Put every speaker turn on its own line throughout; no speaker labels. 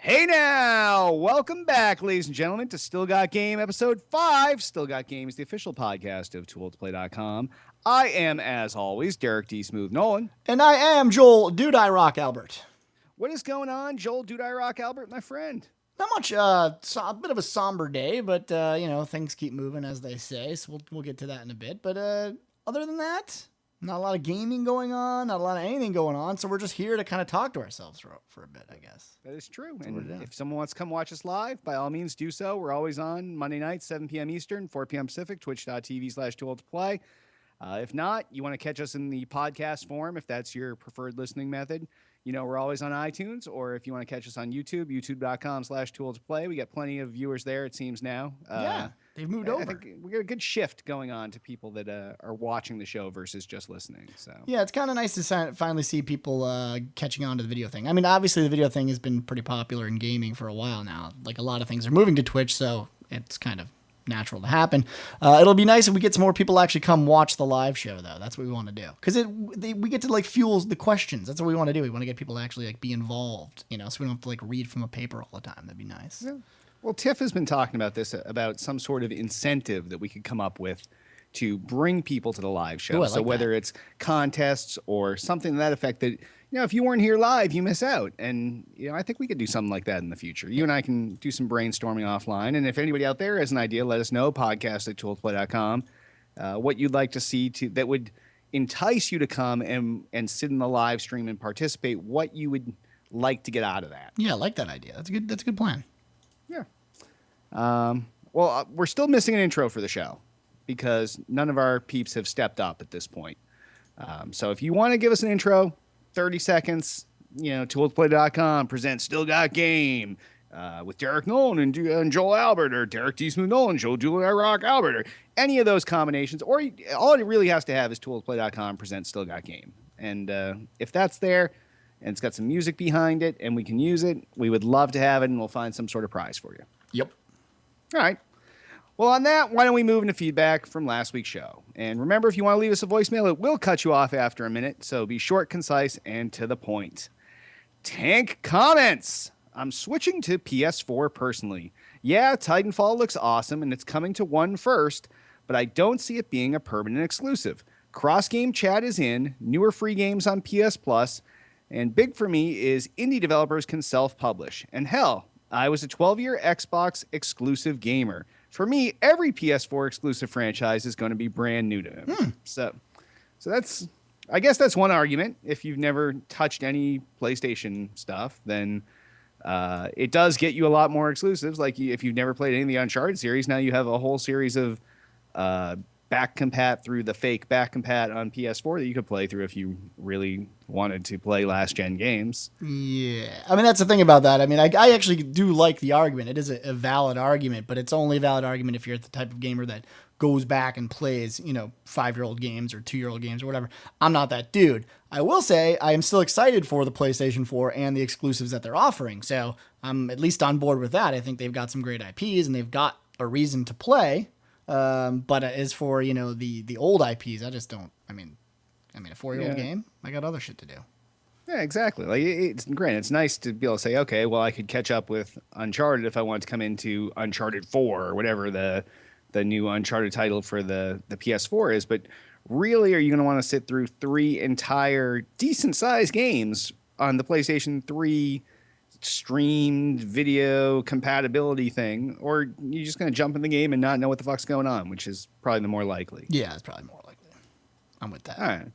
Hey now, welcome back, ladies and gentlemen, to Still Got Game episode 5. Still Got Game is the official podcast of TooLtoPlay.com. I am, as always, Derek D. Smooth Nolan.
And I am Joel Dude I Rock Albert.
What is going on, Joel Dude I Rock Albert, my friend?
Not much, a bit of a somber day, but, things keep moving, as they say, so we'll get to that in a bit. But other than that, not a lot of gaming going on, not a lot of anything going on, so we're just here to kind of talk to ourselves for a bit, I guess.
That is true. And if someone wants to come watch us live, by all means do so. We're always on Monday nights, 7 p.m. Eastern, 4 p.m. Pacific, twitch.tv/TooLtoPlay. If not, you want to catch us in the podcast form, if that's your preferred listening method. You know, we're always on iTunes, or if you want to catch us on YouTube, youtube.com/TooLtoPlay. We got plenty of viewers there, it seems now.
Yeah, they've moved over.
I think we got a good shift going on to people that are watching the show versus just listening. So
yeah, it's kind of nice to finally see people catching on to the video thing. I mean, obviously the video thing has been pretty popular in gaming for a while now. Like, a lot of things are moving to Twitch, so it's kind of natural to happen. It'll be nice if we get some more people actually come watch the live show, though. That's what we want to do, because we get to like fuel the questions. That's what we want to do. We want to get people to actually like be involved, so we don't have to like read from a paper all the time. That'd be nice.
Yeah. Well, Tiff has been talking about this, about some sort of incentive that we could come up with to bring people to the live show.
Ooh,
so whether it's contests or something to that effect, that, if you weren't here live, you miss out. And, I think we could do something like that in the future. You and I can do some brainstorming offline. And if anybody out there has an idea, let us know, podcast@tooltoplay.com, what you'd like to see that would entice you to come and sit in the live stream and participate, what you would like to get out of that.
Yeah, I like that idea. That's a good plan.
Yeah. Well, we're still missing an intro for the show because none of our peeps have stepped up at this point. So if you want to give us an intro, 30 seconds, TooLtoPlay.com presents Still Got Game with Derek Nolan and Joel Albert, or Derek D. Smooth Nolan, Joel Julie Rock Albert, or any of those combinations. Or all it really has to have is TooLtoPlay.com presents Still Got Game. And if that's there and it's got some music behind it and we can use it, we would love to have it, and we'll find some sort of prize for you.
Yep.
All right. Well, on that, why don't we move into feedback from last week's show? And remember, if you want to leave us a voicemail, it will cut you off after a minute, so be short, concise, and to the point. Tank comments. I'm switching to PS4 personally. Yeah, Titanfall looks awesome, and it's coming to One first, but I don't see it being a permanent exclusive. Cross-game chat is in, newer free games on PS Plus, and big for me is indie developers can self-publish. And hell, I was a 12-year Xbox exclusive gamer. For me, every PS4 exclusive franchise is going to be brand new to him. So I guess that's one argument. If you've never touched any PlayStation stuff, then it does get you a lot more exclusives. Like if you've never played any of the Uncharted series, now you have a whole series of back compat through the fake back compat on PS4 that you could play through if you really wanted to play last gen games.
Yeah, I mean, that's the thing about that. I mean, I actually do like the argument. It is a valid argument, but it's only a valid argument if you're the type of gamer that goes back and plays, 5-year-old games or 2-year-old games or whatever. I'm not that dude. I will say I am still excited for the PlayStation 4 and the exclusives that they're offering. So I'm at least on board with that. I think they've got some great IPs and they've got a reason to play. But as for, the old IPs, I just don't, I mean, a 4-year-old game, I got other shit to do.
Yeah, exactly. Like it's nice to be able to say, okay, well, I could catch up with Uncharted if I wanted to come into Uncharted 4 or whatever the new Uncharted title for the PS4 is. But really, are you going to want to sit through 3 entire decent sized games on the PlayStation 3 streamed video compatibility thing, or you're just going to jump in the game and not know what the fuck's going on, which is probably the more likely.
Yeah, it's probably more likely. I'm with that.
All right,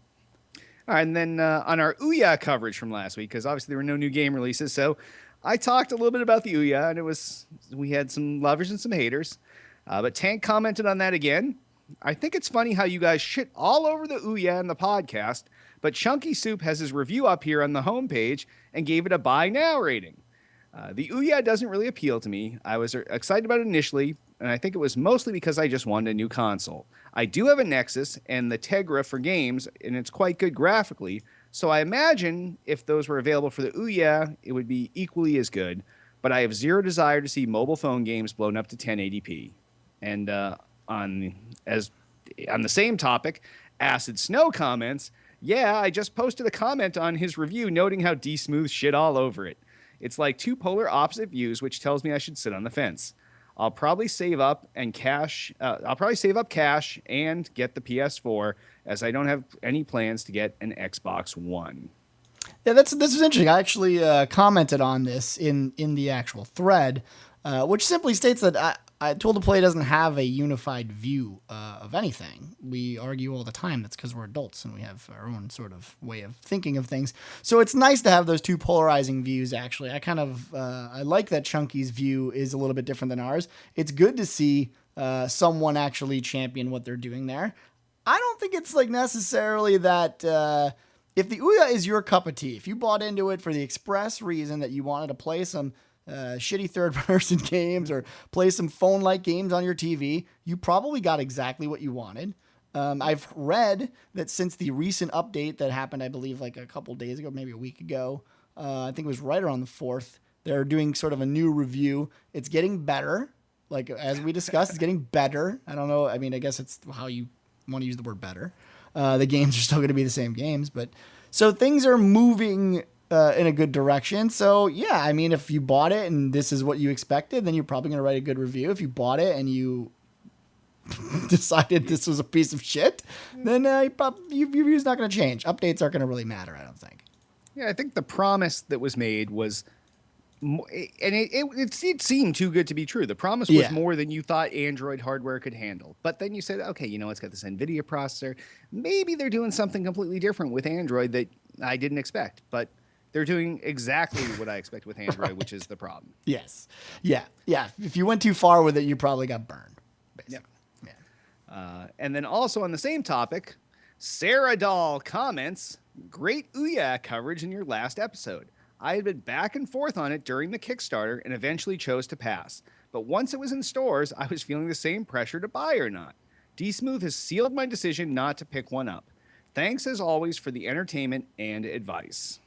and then on our Ouya coverage from last week, because obviously there were no new game releases, so I talked a little bit about the Ouya, and we had some lovers and some haters, but Tank commented on that again. I think it's funny how you guys shit all over the Ouya in the podcast, but Chunky Soup has his review up here on the homepage and gave it a buy now rating. The Ouya doesn't really appeal to me. I was excited about it initially, and I think it was mostly because I just wanted a new console. I do have a Nexus and the Tegra for games, and it's quite good graphically, so I imagine if those were available for the Ouya, it would be equally as good, but I have zero desire to see mobile phone games blown up to 1080p. And on the same topic, Acid Snow comments, yeah, I just posted a comment on his review noting how D-Smooth shit all over it. It's like two polar opposite views, which tells me I should sit on the fence. I'll probably save up cash and get the PS4, as I don't have any plans to get an Xbox One.
Yeah, this is interesting. I actually commented on this in the actual thread, which simply states that Tool to Play doesn't have a unified view of anything. We argue all the time that's because we're adults and we have our own sort of way of thinking of things. So it's nice to have those two polarizing views, actually. I like that Chunky's view is a little bit different than ours. It's good to see someone actually champion what they're doing there. I don't think it's like necessarily that if the Ouya is your cup of tea, if you bought into it for the express reason that you wanted to play some shitty third-person games or play some phone-like games on your TV, you probably got exactly what you wanted. I've read that since the recent update that happened, I believe, like a couple days ago, maybe a week ago, I think it was right around the 4th, they're doing sort of a new review. It's getting better. Like, as we discussed, it's getting better. I don't know. I mean, I guess it's how you want to use the word better. The games are still going to be the same games, but so things are moving in a good direction. So yeah, I mean, if you bought it and this is what you expected, then you're probably going to write a good review. If you bought it and you decided this was a piece of shit, then your review's not going to change. Updates aren't going to really matter, I don't think.
Yeah, I think the promise that was made was, and it seemed too good to be true. The promise was more than you thought Android hardware could handle. But then you said, okay, it's got this NVIDIA processor. Maybe they're doing something completely different with Android that I didn't expect. But they're doing exactly what I expect with Android, which is the problem.
Yes. Yeah. Yeah. If you went too far with it, you probably got burned, basically.
Yep. Yeah. And then also on the same topic, Sarah Dahl comments, great Ouya coverage in your last episode. I had been back and forth on it during the Kickstarter and eventually chose to pass. But once it was in stores, I was feeling the same pressure to buy or not. D-Smooth has sealed my decision not to pick one up. Thanks as always for the entertainment and advice.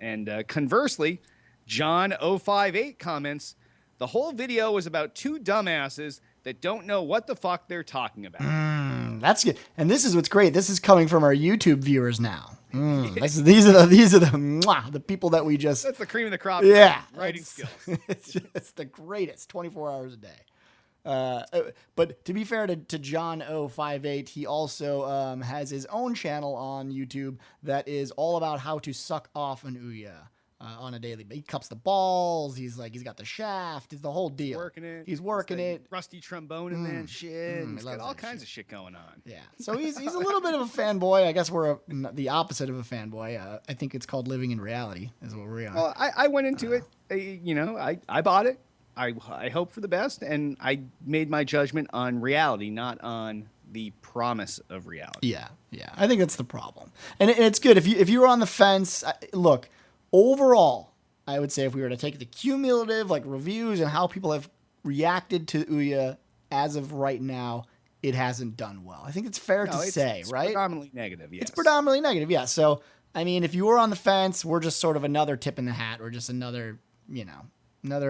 And conversely, John058 comments, the whole video was about two dumbasses that don't know what the fuck they're talking about.
That's good. And this is what's great. This is coming from our YouTube viewers now. These are the people that we just...
That's the cream of the crop.
Yeah.
Writing skills.
It's the greatest. 24 hours a day. But to be fair to John058, he also has his own channel on YouTube that is all about how to suck off an Ouya on a daily basis. He cups the balls. He's got the shaft. It's the whole deal. He's working it.
Rusty trombone in there and shit. He's got all kinds of shit going on.
Yeah. So he's a little bit of a fanboy. I guess we're the opposite of a fanboy. I think it's called living in reality is what we are.
Well, I went into it. I bought it. I hope for the best, and I made my judgment on reality, not on the promise of reality.
Yeah. I think that's the problem, and it's good if you were on the fence. Look, overall, I would say if we were to take the cumulative reviews and how people have reacted to Ouya as of right now, it hasn't done well. I think it's fair to say,
it's
right?
Predominantly negative. Yes.
It's predominantly negative. Yeah. So I mean, if you were on the fence, we're just sort of another tip in the hat, or just another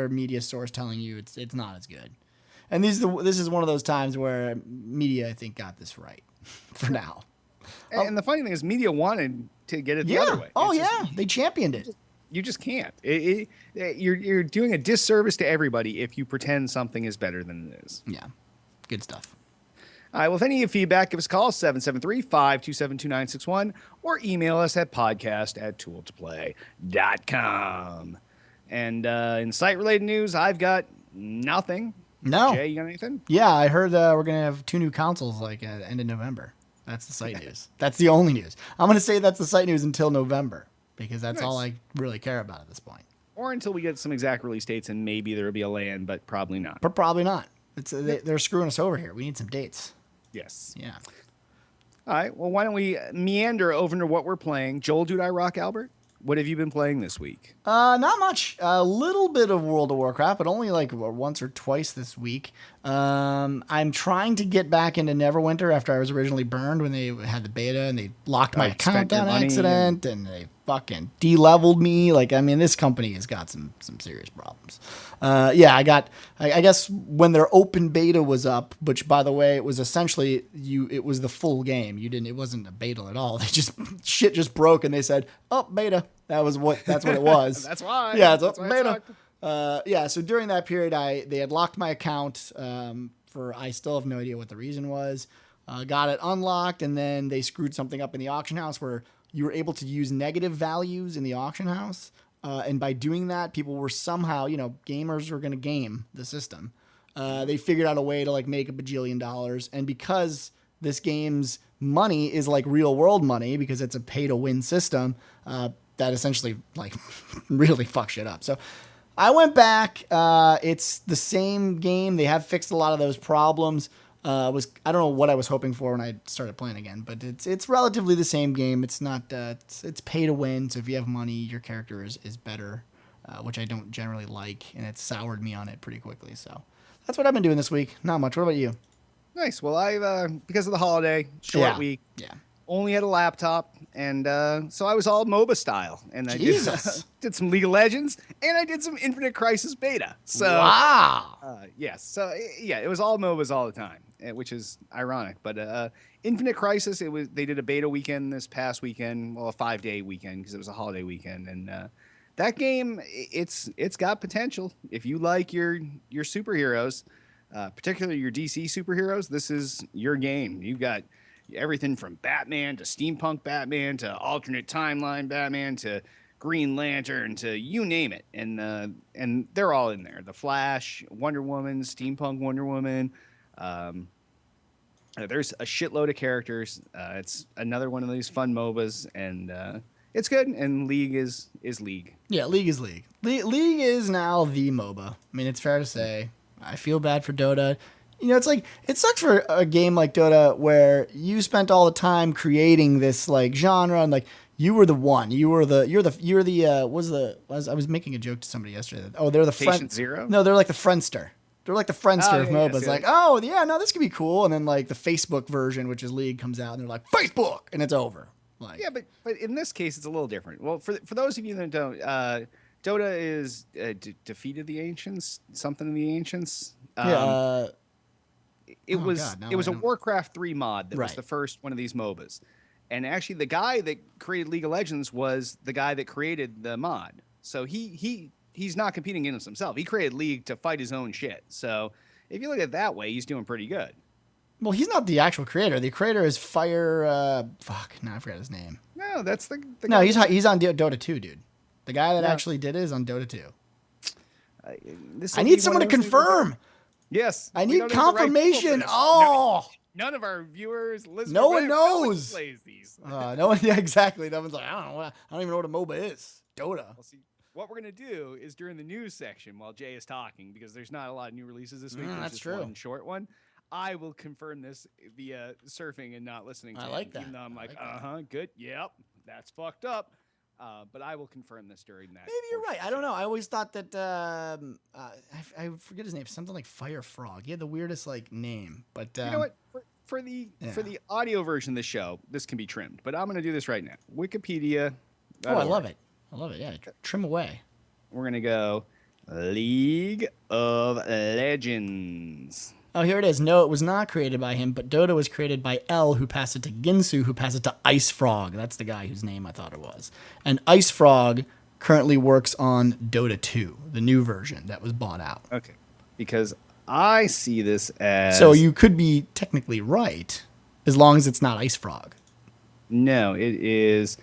media source telling you it's not as good. And this is one of those times where media, I think, got this right for now.
And the funny thing is, media wanted to get it the other way.
They championed it.
You just can't. You're doing a disservice to everybody if you pretend something is better than it is.
Yeah, good stuff.
All right, well, if any of you have feedback, give us a call, 773-527-2961, or email us at podcast@tooltoplay.com. And in site-related news, I've got nothing.
No.
Jay, you got anything?
Yeah, I heard we're going to have 2 new consoles at the end of November. That's the site news. That's the only news. I'm going to say that's the site news until November, because that's all I really care about at this point.
Or until we get some exact release dates, and maybe there will be a LAN, but probably not.
But probably not. They're screwing us over here. We need some dates.
Yes.
Yeah.
All right, well, why don't we meander over into what we're playing. Joel, Dude, I Rock, Albert? What have you been playing this week?
Not much. A little bit of World of Warcraft, but only once or twice this week. I'm trying to get back into Neverwinter after I was originally burned when they had the beta and they locked my account on accident and they fucking de-leveled me. Like, I mean, this company has got some serious problems. Yeah, I guess when their open beta was up, which by the way, it was essentially it was the full game. It wasn't a beta at all. Shit just broke and they said, oh, beta. That's what it was.
That's why.
Yeah,
that's why
beta. Yeah, so during that period, they had locked my account I still have no idea what the reason was. Got it unlocked, and then they screwed something up in the auction house where you were able to use negative values in the auction house. And by doing that, people were somehow, gamers were going to game the system. They figured out a way to like make a bajillion dollars. And because this game's money is like real world money, because it's a pay to win system, that essentially like really fucks shit up. So I went back. It's the same game. They have fixed a lot of those problems. I don't know what I was hoping for when I started playing again, but it's relatively the same game. It's not it's pay to win. So if you have money, your character is better, which I don't generally like, and it soured me on it pretty quickly. So that's what I've been doing this week. Not much. What about you?
Nice. Well, I've because of the holiday, short week.
Yeah.
Only had a laptop, and so I was all MOBA style, and I did some League of Legends, and I did some Infinite Crisis beta. So
wow.
Yes. So yeah, it was all MOBAs all the time, which is ironic. But Infinite Crisis, they did a beta weekend this past weekend, well, a 5-day weekend because it was a holiday weekend, and that game it's got potential. If you like your superheroes, particularly your DC superheroes, this is your game. You've got everything from Batman to steampunk Batman to alternate timeline Batman to Green Lantern to you name it, and they're all in there. The Flash, Wonder Woman, steampunk Wonder Woman. There's a shitload of characters. It's another one of these fun MOBAs, and it's good. And League is League.
Yeah, League is League. League is now the MOBA. I mean, it's fair to say. I feel bad for Dota. It's like, it sucks for a game like Dota where you spent all the time creating this like genre and like you were the one. I was making a joke to somebody yesterday. Oh, they're the
Patient Zero?
No, they're like the Friendster. They're like the Friendster of MOBAs.
Yes,
like, oh yeah, no, this could be cool. And then like the Facebook version, which is League, comes out and they're like, Facebook, and it's over. Like,
yeah, but in this case, it's a little different. Well, for those of you that don't, Dota is Defeat of the Ancients, something of the Ancients. It was a Warcraft 3 mod that was the first one of these MOBAs. And actually the guy that created League of Legends was the guy that created the mod. So he's not competing against himself. He created League to fight his own shit. So if you look at it that way, he's doing pretty good.
Well, he's not the actual creator. The creator is Fire I forgot his name.
No, that's the
No,
guy
he's on Dota 2, dude. The guy that actually did it is on Dota 2. I need someone to confirm.
Yes.
I need confirmation.
None of our viewers, listeners,
no one knows.
Plays these.
No one, yeah, exactly. No one's like, I don't even know what a MOBA is. Dota.
Well, see, what we're gonna do is during the news section while Jay is talking, because there's not a lot of new releases this week.
That's
just
true.
One short one. I will confirm this via surfing and not listening to
I like
him,
that.
even though I'm like,
that.
good, yep, that's fucked up. But I will confirm this during that.
Maybe you're right. I don't know. I always thought that I forget his name. Something like Fire Frog. He had the weirdest like name. But
you know what? For the audio version of the show, this can be trimmed. But I'm going to do this right now. Wikipedia.
Oh, I love it. I love it. Yeah, trim away.
We're going to go League of Legends.
Oh, here it is. No, it was not created by him, but Dota was created by L, who passed it to Ginsu, who passed it to Ice Frog. That's the guy whose name I thought it was. And Ice Frog currently works on Dota 2, the new version that was bought out.
Okay. Because I see this as...
So you could be technically right, as long as it's not Ice Frog.
No, it is...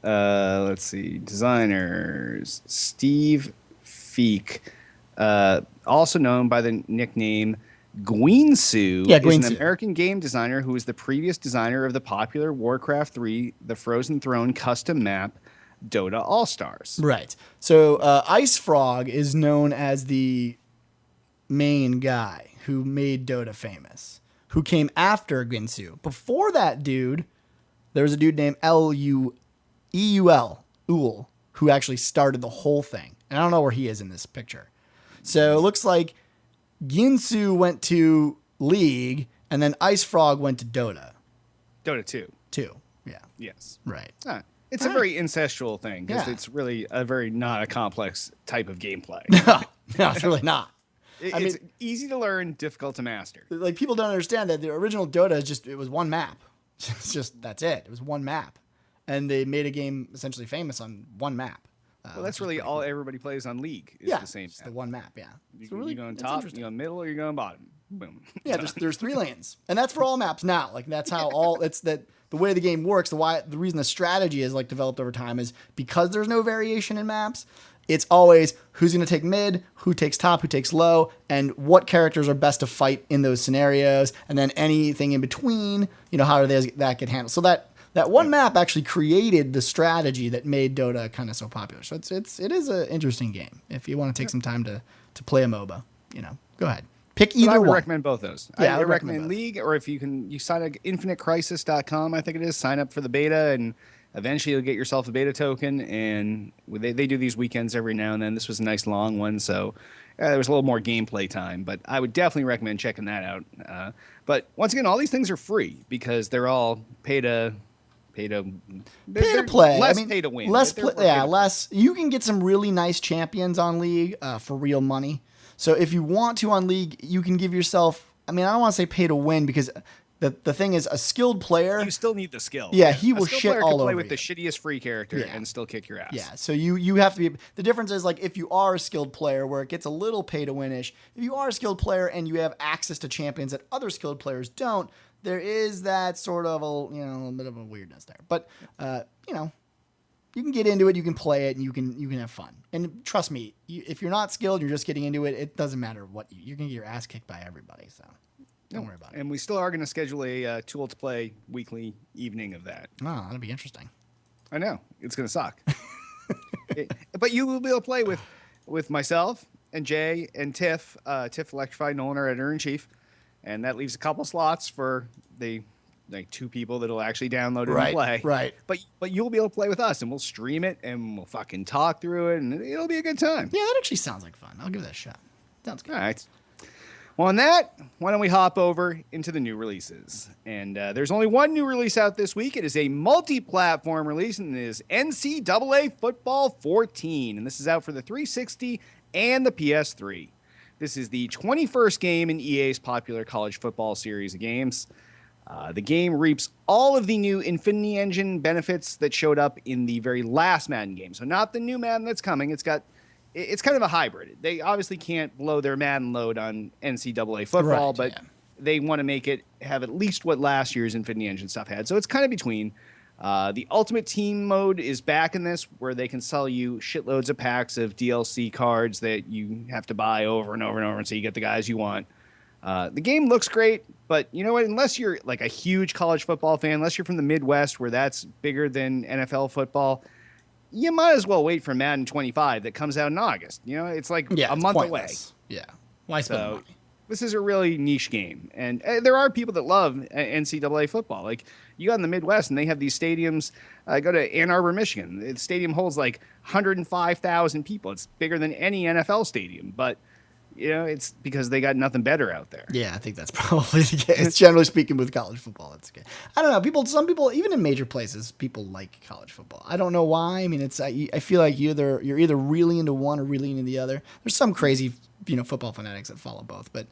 let's see. Designers. Steve Feek, also known by the nickname... Guinsu is an American game designer who is the previous designer of the popular Warcraft 3, the Frozen Throne custom map, Dota All-Stars.
Right. So Ice Frog is known as the main guy who made Dota famous, who came after Ginsu. Before that dude, there was a dude named Eul, who actually started the whole thing. And I don't know where he is in this picture. So it looks like Ginsu went to League, and then Ice Frog went to Dota.
Dota 2.
2, yeah.
Yes.
Right.
It's a very incestual thing because
Yeah.
it's really a very not a complex type of gameplay.
No, it's really not.
It's easy to learn, difficult to master.
Like, people don't understand that the original Dota it was one map. It's just, that's it. It was one map. And they made a game essentially famous on one map.
Well, that's really all everybody plays on League is the same.
It's the one map, yeah.
You,
So really,
you go on
it's
top,
interesting.
you go middle, or you go on bottom. Boom.
Yeah, there's 3 lanes, and that's for all maps now. Like, that's how the way the game works. The reason the strategy is like developed over time is because there's no variation in maps. It's always who's going to take mid, who takes top, who takes low, and what characters are best to fight in those scenarios, and then anything in between. How do that get handled? So that one map actually created the strategy that made Dota kind of so popular. So it is an interesting game if you want to take some time to play a MOBA. Go ahead. Pick either
I would
one.
recommend both those.
Yeah,
I
would
recommend
both.
League, or if you sign up infinitecrisis.com, I think it is, sign up for the beta, and eventually you'll get yourself a beta token. And they do these weekends every now and then. This was a nice long one, so there was a little more gameplay time. But I would definitely recommend checking that out. But once again, all these things are free because they're all pay to
play.
Less pay to win.
Less
They're
play. Yeah, less. You can get some really nice champions on League for real money. So if you want to on League, you can give yourself. I mean, I don't want to say pay to win because the thing is, a skilled player.
You still need the skill.
Yeah, he
A
will
skilled
shit
player
all
can play
over
with
you.
the shittiest free character and still kick your ass.
Yeah, so you have to be. The difference is, like, if you are a skilled player, where it gets a little pay to win-ish. If you are a skilled player and you have access to champions that other skilled players don't, there is that sort of a little bit of a weirdness there. But you can get into it, you can play it, and you can have fun. And trust me, if you're not skilled, you're just getting into it. It doesn't matter what you're gonna get your ass kicked by everybody. So don't worry about it.
And we still are going to schedule a Tool to Play weekly evening of that.
Oh, that'll be interesting.
I know it's going to suck, but you will be able to play with myself and Jay and Tiff. Tiff Electrified, Nolan, our editor in chief, and that leaves a couple slots for the 2 people that'll actually download it and play.
Right.
But you'll be able to play with us, and we'll stream it, and we'll fucking talk through it, and it'll be a good time.
Yeah, that actually sounds like fun. I'll give that a shot. Sounds good.
All right. Well, on that, why don't we hop over into the new releases? And there's only one new release out this week. It is a multi-platform release, and it is NCAA Football 14. And this is out for the 360 and the PS3. This is the 21st game in EA's popular college football series of games. The game reaps all of the new Infinity Engine benefits that showed up in the very last Madden game. So not the new Madden that's coming. It's kind of a hybrid. They obviously can't blow their Madden load on NCAA football,
Right,
but
yeah.
they want to make it have at least what last year's Infinity Engine stuff had. So it's kind of between. The Ultimate Team mode is back in this, where they can sell you shitloads of packs of DLC cards that you have to buy over and over and over until you get the guys you want. The game looks great, but you know what? Unless you're like a huge college football fan, unless you're from the Midwest where that's bigger than NFL football, you might as well wait for Madden 25 that comes out in August. It's like a
it's
month away.
pointless. Yeah. Why spend the
So
money?
this is a really niche game. And there are people that love NCAA football. Like, you got in the Midwest and they have these stadiums. Go to Ann Arbor, Michigan. The stadium holds like 105,000 people. It's bigger than any NFL stadium. But, it's because they got nothing better out there.
Yeah, I think that's probably the case. Generally speaking, with college football, that's okay. I don't know. Some people, even in major places, people like college football. I don't know why. I mean, I feel like you're either really into one or really into the other. There's some crazy, football fanatics that follow both, but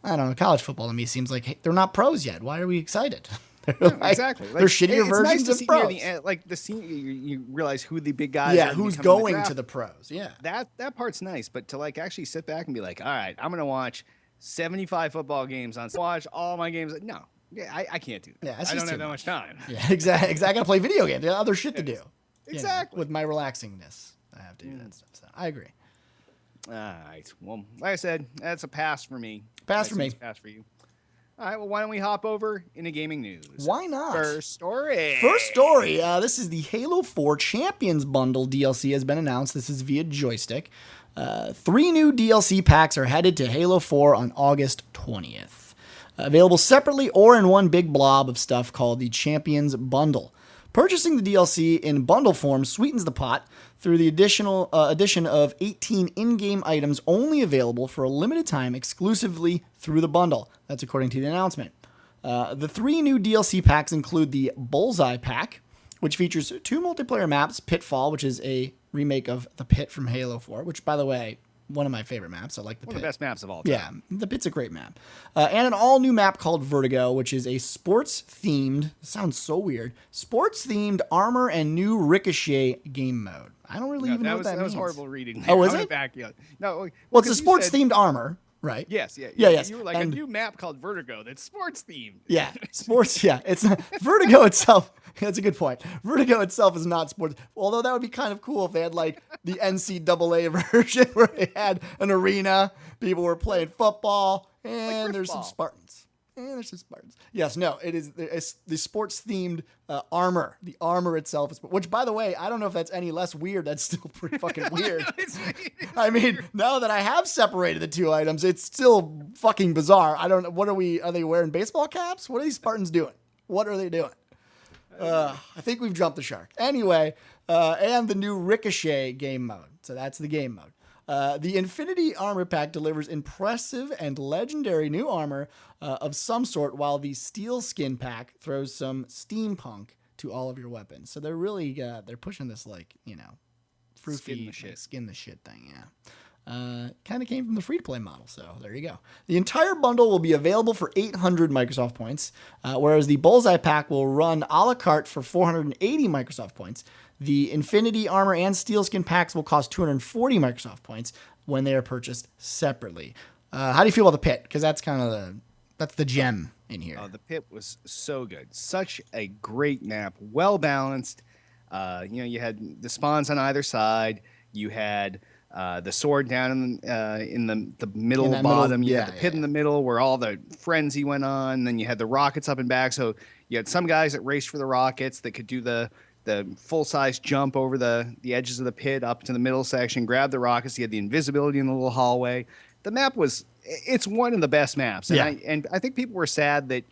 I don't know. College football to me seems like, hey, they're not pros yet. Why are we excited?
Exactly.
They're shittier
it's
versions
nice to
of
see
pros.
near the end, like the scene, you realize who the big guys are.
Yeah,
that
who's
become in the
going
draft.
to the pros? Yeah.
That part's nice, but to like actually sit back and be like, all right, I'm gonna watch 75 football games watch all my games. No, I can't do that.
Yeah, it's
I
just
don't have
too
that much time.
Yeah, exactly. I got to play video games. I got other shit to do.
Exactly.
With my relaxingness, I have to do that stuff. So I agree.
All right. Well, like I said, that's a pass for me.
Pass for me.
Pass for you. All right. Well, why don't we hop over into gaming news?
Why not?
First story.
This is the Halo 4 Champions Bundle DLC has been announced. This is via joystick. 3 new DLC packs are headed to Halo 4 on August 20th. Available separately or in one big blob of stuff called the Champions Bundle. Purchasing the DLC in bundle form sweetens the pot through the addition of 18 in-game items only available for a limited time exclusively through the bundle. That's according to the announcement. The 3 new DLC packs include the Bullseye Pack, which features 2 multiplayer maps, Pitfall, which is a remake of the Pit from Halo 4, which, by the way, one of my favorite maps. I like the
One
Pit.
of the best maps of all time.
Yeah, the Pit's a great map. And an all-new map called Vertigo, which is a sports-themed, sounds so weird, sports-themed armor and new Ricochet game mode. I don't really even know what that means.
That was horrible reading.
Oh, was
I went
it?
Back, yeah. No,
Well, it's a
because you
sports-themed armor, right?
Yes,
Yes.
You were like
And-
a new map called Vertigo that's sports themed.
Yeah, sports. Yeah, it's Vertigo itself. That's a good point. Vertigo itself is not sports. Although that would be kind of cool if they had like the NCAA version where they had an arena, people were playing football, and there's some
Griffball.
Spartans. And there's some Spartans. Yes, no, it's the sports themed armor. The armor itself is, which by the way, I don't know if that's any less weird. That's still pretty fucking weird. I mean, now that I have separated the two items, it's still fucking bizarre. I don't know. What are they wearing baseball caps? What are these Spartans doing? What are they doing? I think we've jumped the shark. Anyway, and the new Ricochet game mode. So that's the game mode. The Infinity Armor Pack delivers impressive and legendary new armor of some sort, while the Steel Skin Pack throws some steampunk to all of your weapons. So they're really they're pushing this like, fruity skin the shit thing. Yeah. Kind of came from the free-to-play model, so there you go. The entire bundle will be available for 800 Microsoft points, whereas the Bullseye Pack will run a la carte for 480 Microsoft points. The Infinity Armor and Steelskin packs will cost 240 Microsoft points when they are purchased separately. How do you feel about the Pit? Because that's kind of that's the gem in here.
The Pit was so good. Such a great map, well balanced. You had the spawns on either side. You had the sword down in the middle bottom. You had the pit in the middle where all the frenzy went on. Then you had the rockets up and back. So you had some guys that raced for the rockets that could do the full size jump over the edges of the pit up to the middle section, grab the rockets. You had the invisibility in the little hallway. The map it's one of the best maps. And I think people were sad that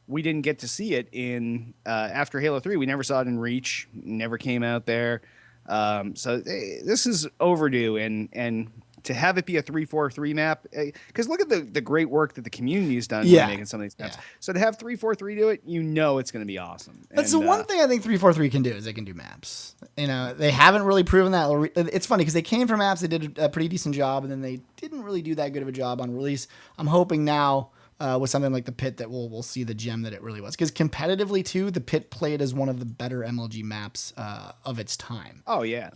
we didn't get to see it in after Halo 3. We never saw it in Reach. Never came out there. So this is overdue, and to have it be a 3-4-3 map, because look at the great work that the community has done making some of these maps. So to have 3-4-3 do it, it's going to be awesome.
That's the one thing I think 343 can do is they can do maps. They haven't really proven that. It's funny because they came from maps, they did a pretty decent job, and then they didn't really do that good of a job on release. I'm hoping now with something like the Pit that we'll see the gem that it really was. Because competitively too, the Pit played as one of the better MLG maps of its time.
Oh yeah,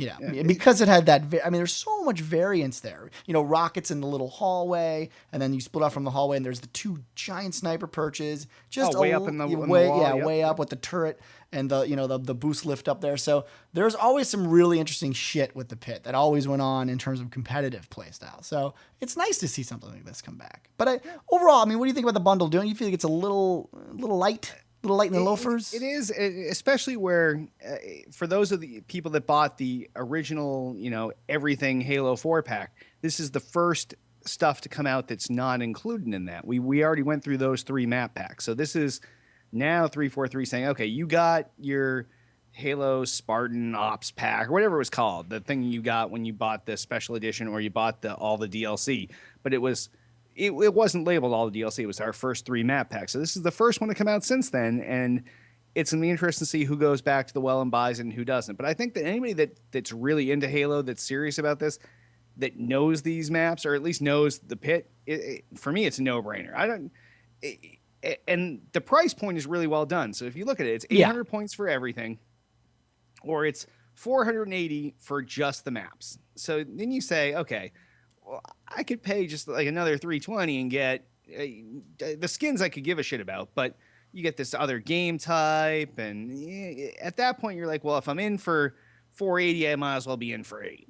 because it had that. There's so much variance there. Rockets in the little hallway, and then you split off from the hallway, and there's the 2 giant sniper perches. Just
way up in the wall,
way up with the turret and the boost lift up there. So there's always some really interesting shit with the Pit that always went on in terms of competitive playstyle. So it's nice to see something like this come back. But overall, what do you think about the bundle? Don't you feel like it's a little light? A little light in the loafers?
It is, especially where for those of the people that bought the original, everything Halo 4 pack, this is the first stuff to come out that's not included in that. We already went through those 3 map packs. So this is now 343 saying, okay, you got your Halo Spartan Ops pack or whatever it was called, the thing you got when you bought the special edition or you bought all the DLC, but it wasn't labeled all the DLC. It was our first 3 map packs. So this is the first one to come out since then, and it's going to be interesting to see who goes back to the well and buys it and who doesn't. But I think that anybody that's really into Halo, that's serious about this, that knows these maps or at least knows the Pit, for me, it's a no-brainer. And the price point is really well done. So if you look at it, it's 800 points for everything, or it's 480 for just the maps. So then you say, okay, well, I could pay just like another 320 and get the skins I could give a shit about, but you get this other game type. And at that point, you're like, well, if I'm in for 480, I might as well be in for 8.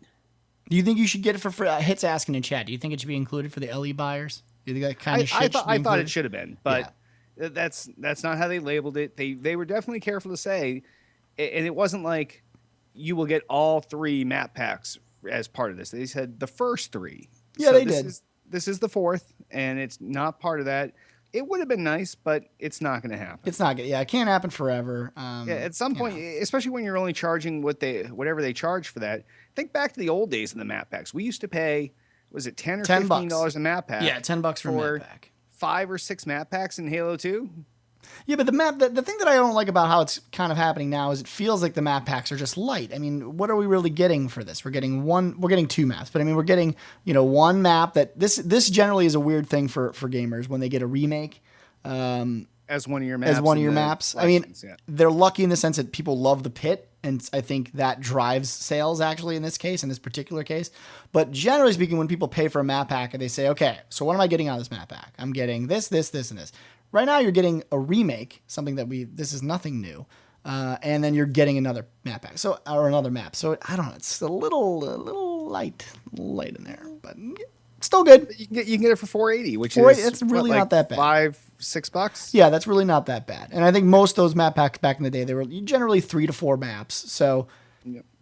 Do you think you should get it for free? Hit's asking in chat. Do you think it should be included for the LE buyers? Do you think that kind of shit
I thought it should have been, but that's not how they labeled it. They were definitely careful to say, and it wasn't like you will get all 3 map packs as part of this. They said the first 3.
Yeah, so they did.
This is the 4th, and it's not part of that. It would have been nice, but it's not going to happen.
It's not good. Yeah, it can't happen forever.
At some point, especially when you're only charging whatever they charge for that. Think back to the old days of the map packs. We used to pay, was it $10 or $15 a map pack?
Yeah, $10 for a map pack.
5 or 6 map packs in Halo 2.
Yeah, but the thing that I don't like about how it's kind of happening now is it feels like the map packs are just light. I mean, what are we really getting for this? We're getting two maps, but I mean, we're getting, one map that this generally is a weird thing for gamers when they get a remake.
As one of your maps.
I mean, they're lucky in the sense that people love the pit, and I think that drives sales actually in this particular case. But generally speaking, when people pay for a map pack and they say, okay, so what am I getting out of this map pack? I'm getting this, this, this, and this. Right now, you're getting a remake, something that this is nothing new, and then you're getting another map pack, or another map. So I don't know, it's a little light in there, but still good.
You can get it for $4.80, which
it's really not that bad.
$5-6.
Yeah, that's really not that bad. And I think most of those map packs back in the day, they were generally 3 to 4 maps. So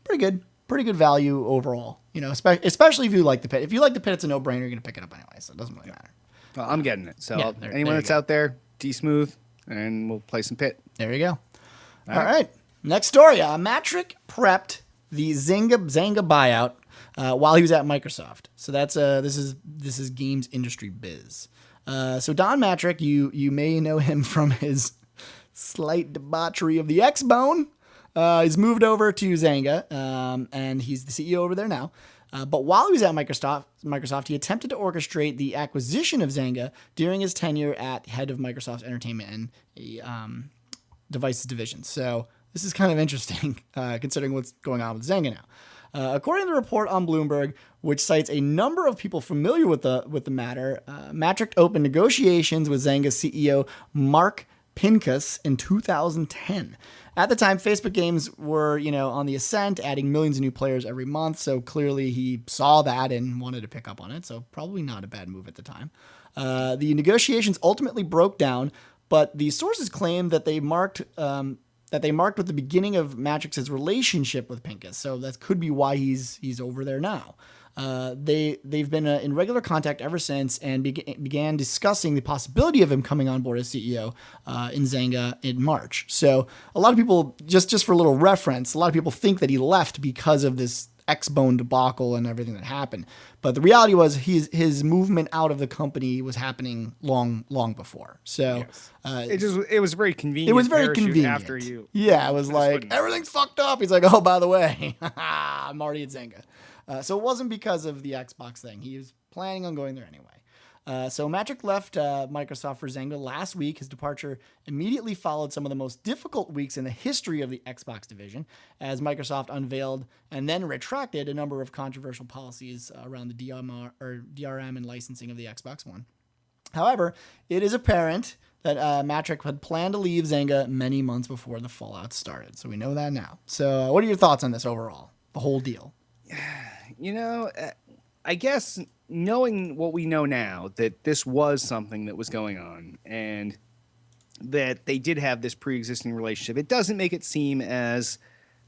pretty good value overall. Especially if you like the pit. If you like the pit, it's a no-brainer. You're gonna pick it up anyway, so it doesn't really matter.
Well, I'm getting it. So anyone that's out there, D-Smooth, and we'll play some pit.
There you go. All right. Next story. Mattrick prepped the Zynga buyout while he was at Microsoft. So that's this is games industry biz. So Don Mattrick, you may know him from his slight debauchery of the X-Bone. He's moved over to Zynga, and he's the CEO over there now. But while he was at Microsoft, he attempted to orchestrate the acquisition of Zynga during his tenure at head of Microsoft's entertainment and devices division. So this is kind of interesting, considering what's going on with Zynga now. According to the report on Bloomberg, which cites a number of people familiar with the matter, Mattrick opened negotiations with Zynga's CEO Mark Pincus in 2010. At the time, Facebook games were, on the ascent, adding millions of new players every month. So clearly he saw that and wanted to pick up on it. So probably not a bad move at the time. The negotiations ultimately broke down, but the sources claim that they marked with the beginning of Mattrick's relationship with Pincus. So that could be why he's over there now. They've been in regular contact ever since and began discussing the possibility of him coming on board as CEO in Zynga in March. So a lot of people, just for a little reference, a lot of people think that he left because of this X-Bone debacle and everything that happened. But the reality was his movement out of the company was happening long before. So
it was very convenient.
It was very convenient.
After you,
it was like everything's fucked up. He's like, oh, by the way, I'm already at Zynga. So it wasn't because of the Xbox thing. He was planning on going there anyway. So Mattrick left Microsoft for Zynga last week. His departure immediately followed some of the most difficult weeks in the history of the Xbox division, as Microsoft unveiled and then retracted a number of controversial policies around the DRM and licensing of the Xbox One. However, it is apparent that Mattrick had planned to leave Zynga many months before the fallout started. So we know that now. So what are your thoughts on this overall? The whole deal?
I guess knowing what we know now, that this was something that was going on and that they did have this pre-existing relationship, it doesn't make it seem as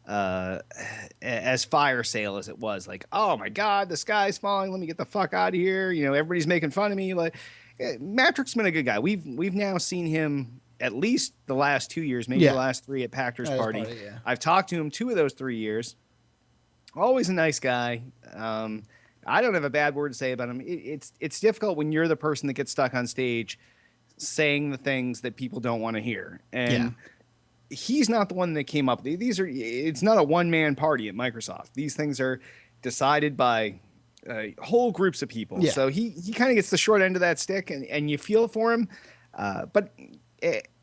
fire sale as it was. Like, oh my God, the sky's falling. Let me get the fuck out of here. Everybody's making fun of me. Like, Mattrick's been a good guy. We've now seen him at least the last 2 years, maybe the last 3 at Pactor's Party. I've talked to him 2 of those 3 years. Always a nice guy. I don't have a bad word to say about him. It's difficult when you're the person that gets stuck on stage saying the things that people don't want to hear. And he's not the one that came up. It's not a one-man party at Microsoft. These things are decided by whole groups of people. Yeah. So he kind of gets the short end of that stick, and you feel for him. But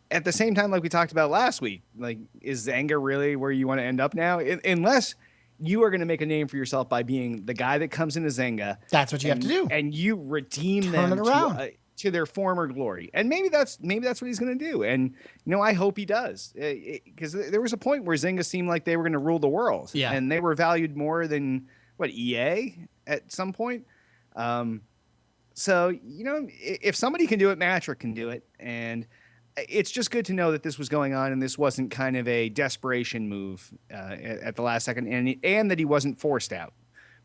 at the same time, like we talked about last week, like, is Zynga really where you want to end up now? Unless you are going to make a name for yourself by being the guy that comes into Zynga.
That's what you have to do.
And you redeem them to their former glory. And maybe that's what he's going to do. And, I hope he does. Because there was a point where Zynga seemed like they were going to rule the world.
Yeah.
And they were valued more than, EA at some point. So, if somebody can do it, Mattrick can do it. And it's just good to know that this was going on and this wasn't kind of a desperation move at the last second, and that he wasn't forced out,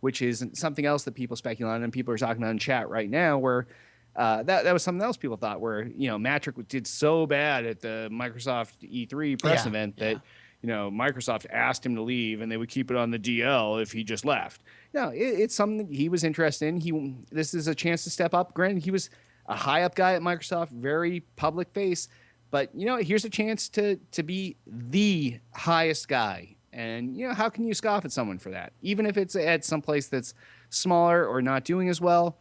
which is something else that people speculate on and people are talking about in chat right now, where that was something else people thought, where Mattrick did so bad at the Microsoft E3 press event that Microsoft asked him to leave and they would keep it on the DL if he just left. No, it's something that he was interested in. This is a chance to step up. Granted, he was a high up guy at Microsoft, very public face. But here's a chance to be the highest guy. And how can you scoff at someone for that? Even if it's at some place that's smaller or not doing as well.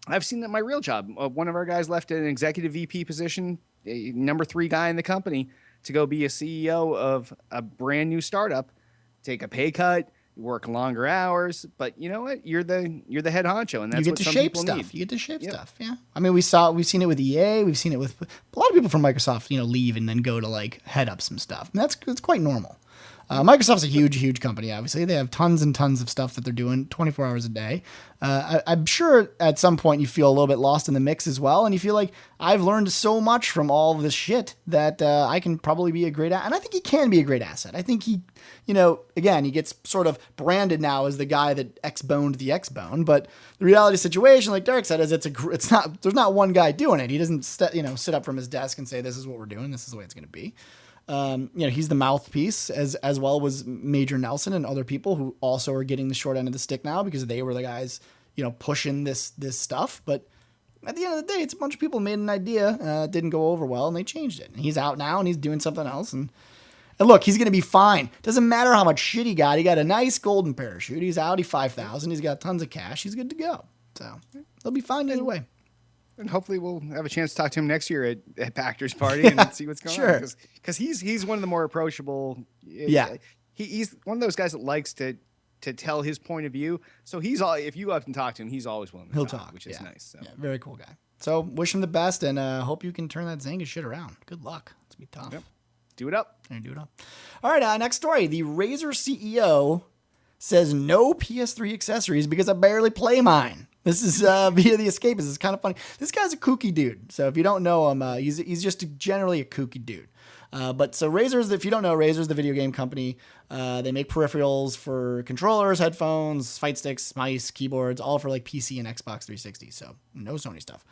I've seen that in my real job. One of our guys left an executive VP position, a number 3 guy in the company, to go be a CEO of a brand new startup, take a pay cut, work longer hours, but you know what? You're the head honcho, and that's what some people need.
You get to shape stuff. Yeah, I mean, we've seen it with EA. We've seen it with a lot of people from Microsoft. Leave and then go to like head up some stuff. And that's quite normal. Microsoft's a huge company, obviously. They have tons and tons of stuff that they're doing 24 hours a day. I'm sure at some point you feel a little bit lost in the mix as well, and you feel like I've learned so much from all of this shit that I can probably be a great asset. And I think he can be a great asset. I think he, again, he gets sort of branded now as the guy that X-boned the X-bone, but the reality situation, like Derek said, is there's not one guy doing it. He doesn't sit up from his desk and say, this is what we're doing, this is the way it's going to be. He's the mouthpiece as well as Major Nelson and other people who also are getting the short end of the stick now because they were the guys, pushing this stuff. But at the end of the day, it's a bunch of people made an idea, didn't go over well, and they changed it. And he's out now and he's doing something else. And look, he's going to be fine. Doesn't matter how much shit he got. He got a nice golden parachute. He's Audi 5000. He's got tons of cash. He's good to go. So they'll be fine either way.
And hopefully we'll have a chance to talk to him next year at Packers Party and see what's going on. Because he's one of the more approachable.
Yeah.
He's one of those guys that likes to tell his point of view. So if you up and talk to him, he's always willing to talk, which is nice. So.
Yeah, very cool guy. So wish him the best and hope you can turn that Zynga shit around. Good luck. It's going to be tough.
Yep. Do it up.
All right, next story. The Razer CEO says no PS3 accessories because I barely play mine. This is via The Escapist. It's kind of funny. This guy's a kooky dude. So if you don't know him, he's just generally a kooky dude. But Razer's, if you don't know, Razer's the video game company. They make peripherals for controllers, headphones, fight sticks, mice, keyboards, all for like PC and Xbox 360. So no Sony stuff.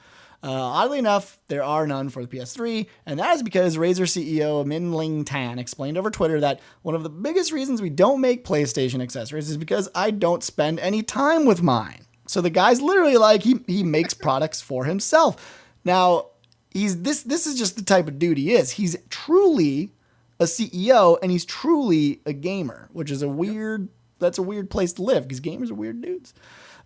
Oddly enough, there are none for the PS3, and that is because Razer CEO Min Ling Tan explained over Twitter that one of the biggest reasons we don't make PlayStation accessories is because I don't spend any time with mine. So the guy's literally like he makes products for himself. Now, this is just the type of dude he is. He's truly a CEO and he's truly a gamer, which is a weird place to live because gamers are weird dudes.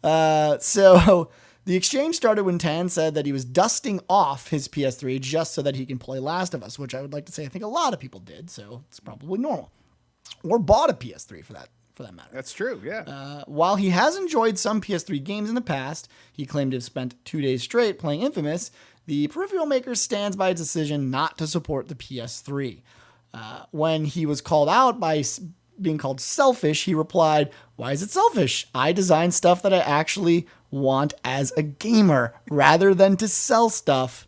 So the exchange started when Tan said that he was dusting off his PS3 just so that he can play Last of Us, which I would like to say I think a lot of people did, so it's probably normal. Or bought a PS3 for that matter.
That's true, yeah.
While he has enjoyed some PS3 games in the past, he claimed to have spent 2 days straight playing Infamous. The peripheral maker stands by his decision not to support the PS3. When he was called out by being called selfish, he replied, "Why is it selfish? I design stuff that I actually want as a gamer rather than to sell stuff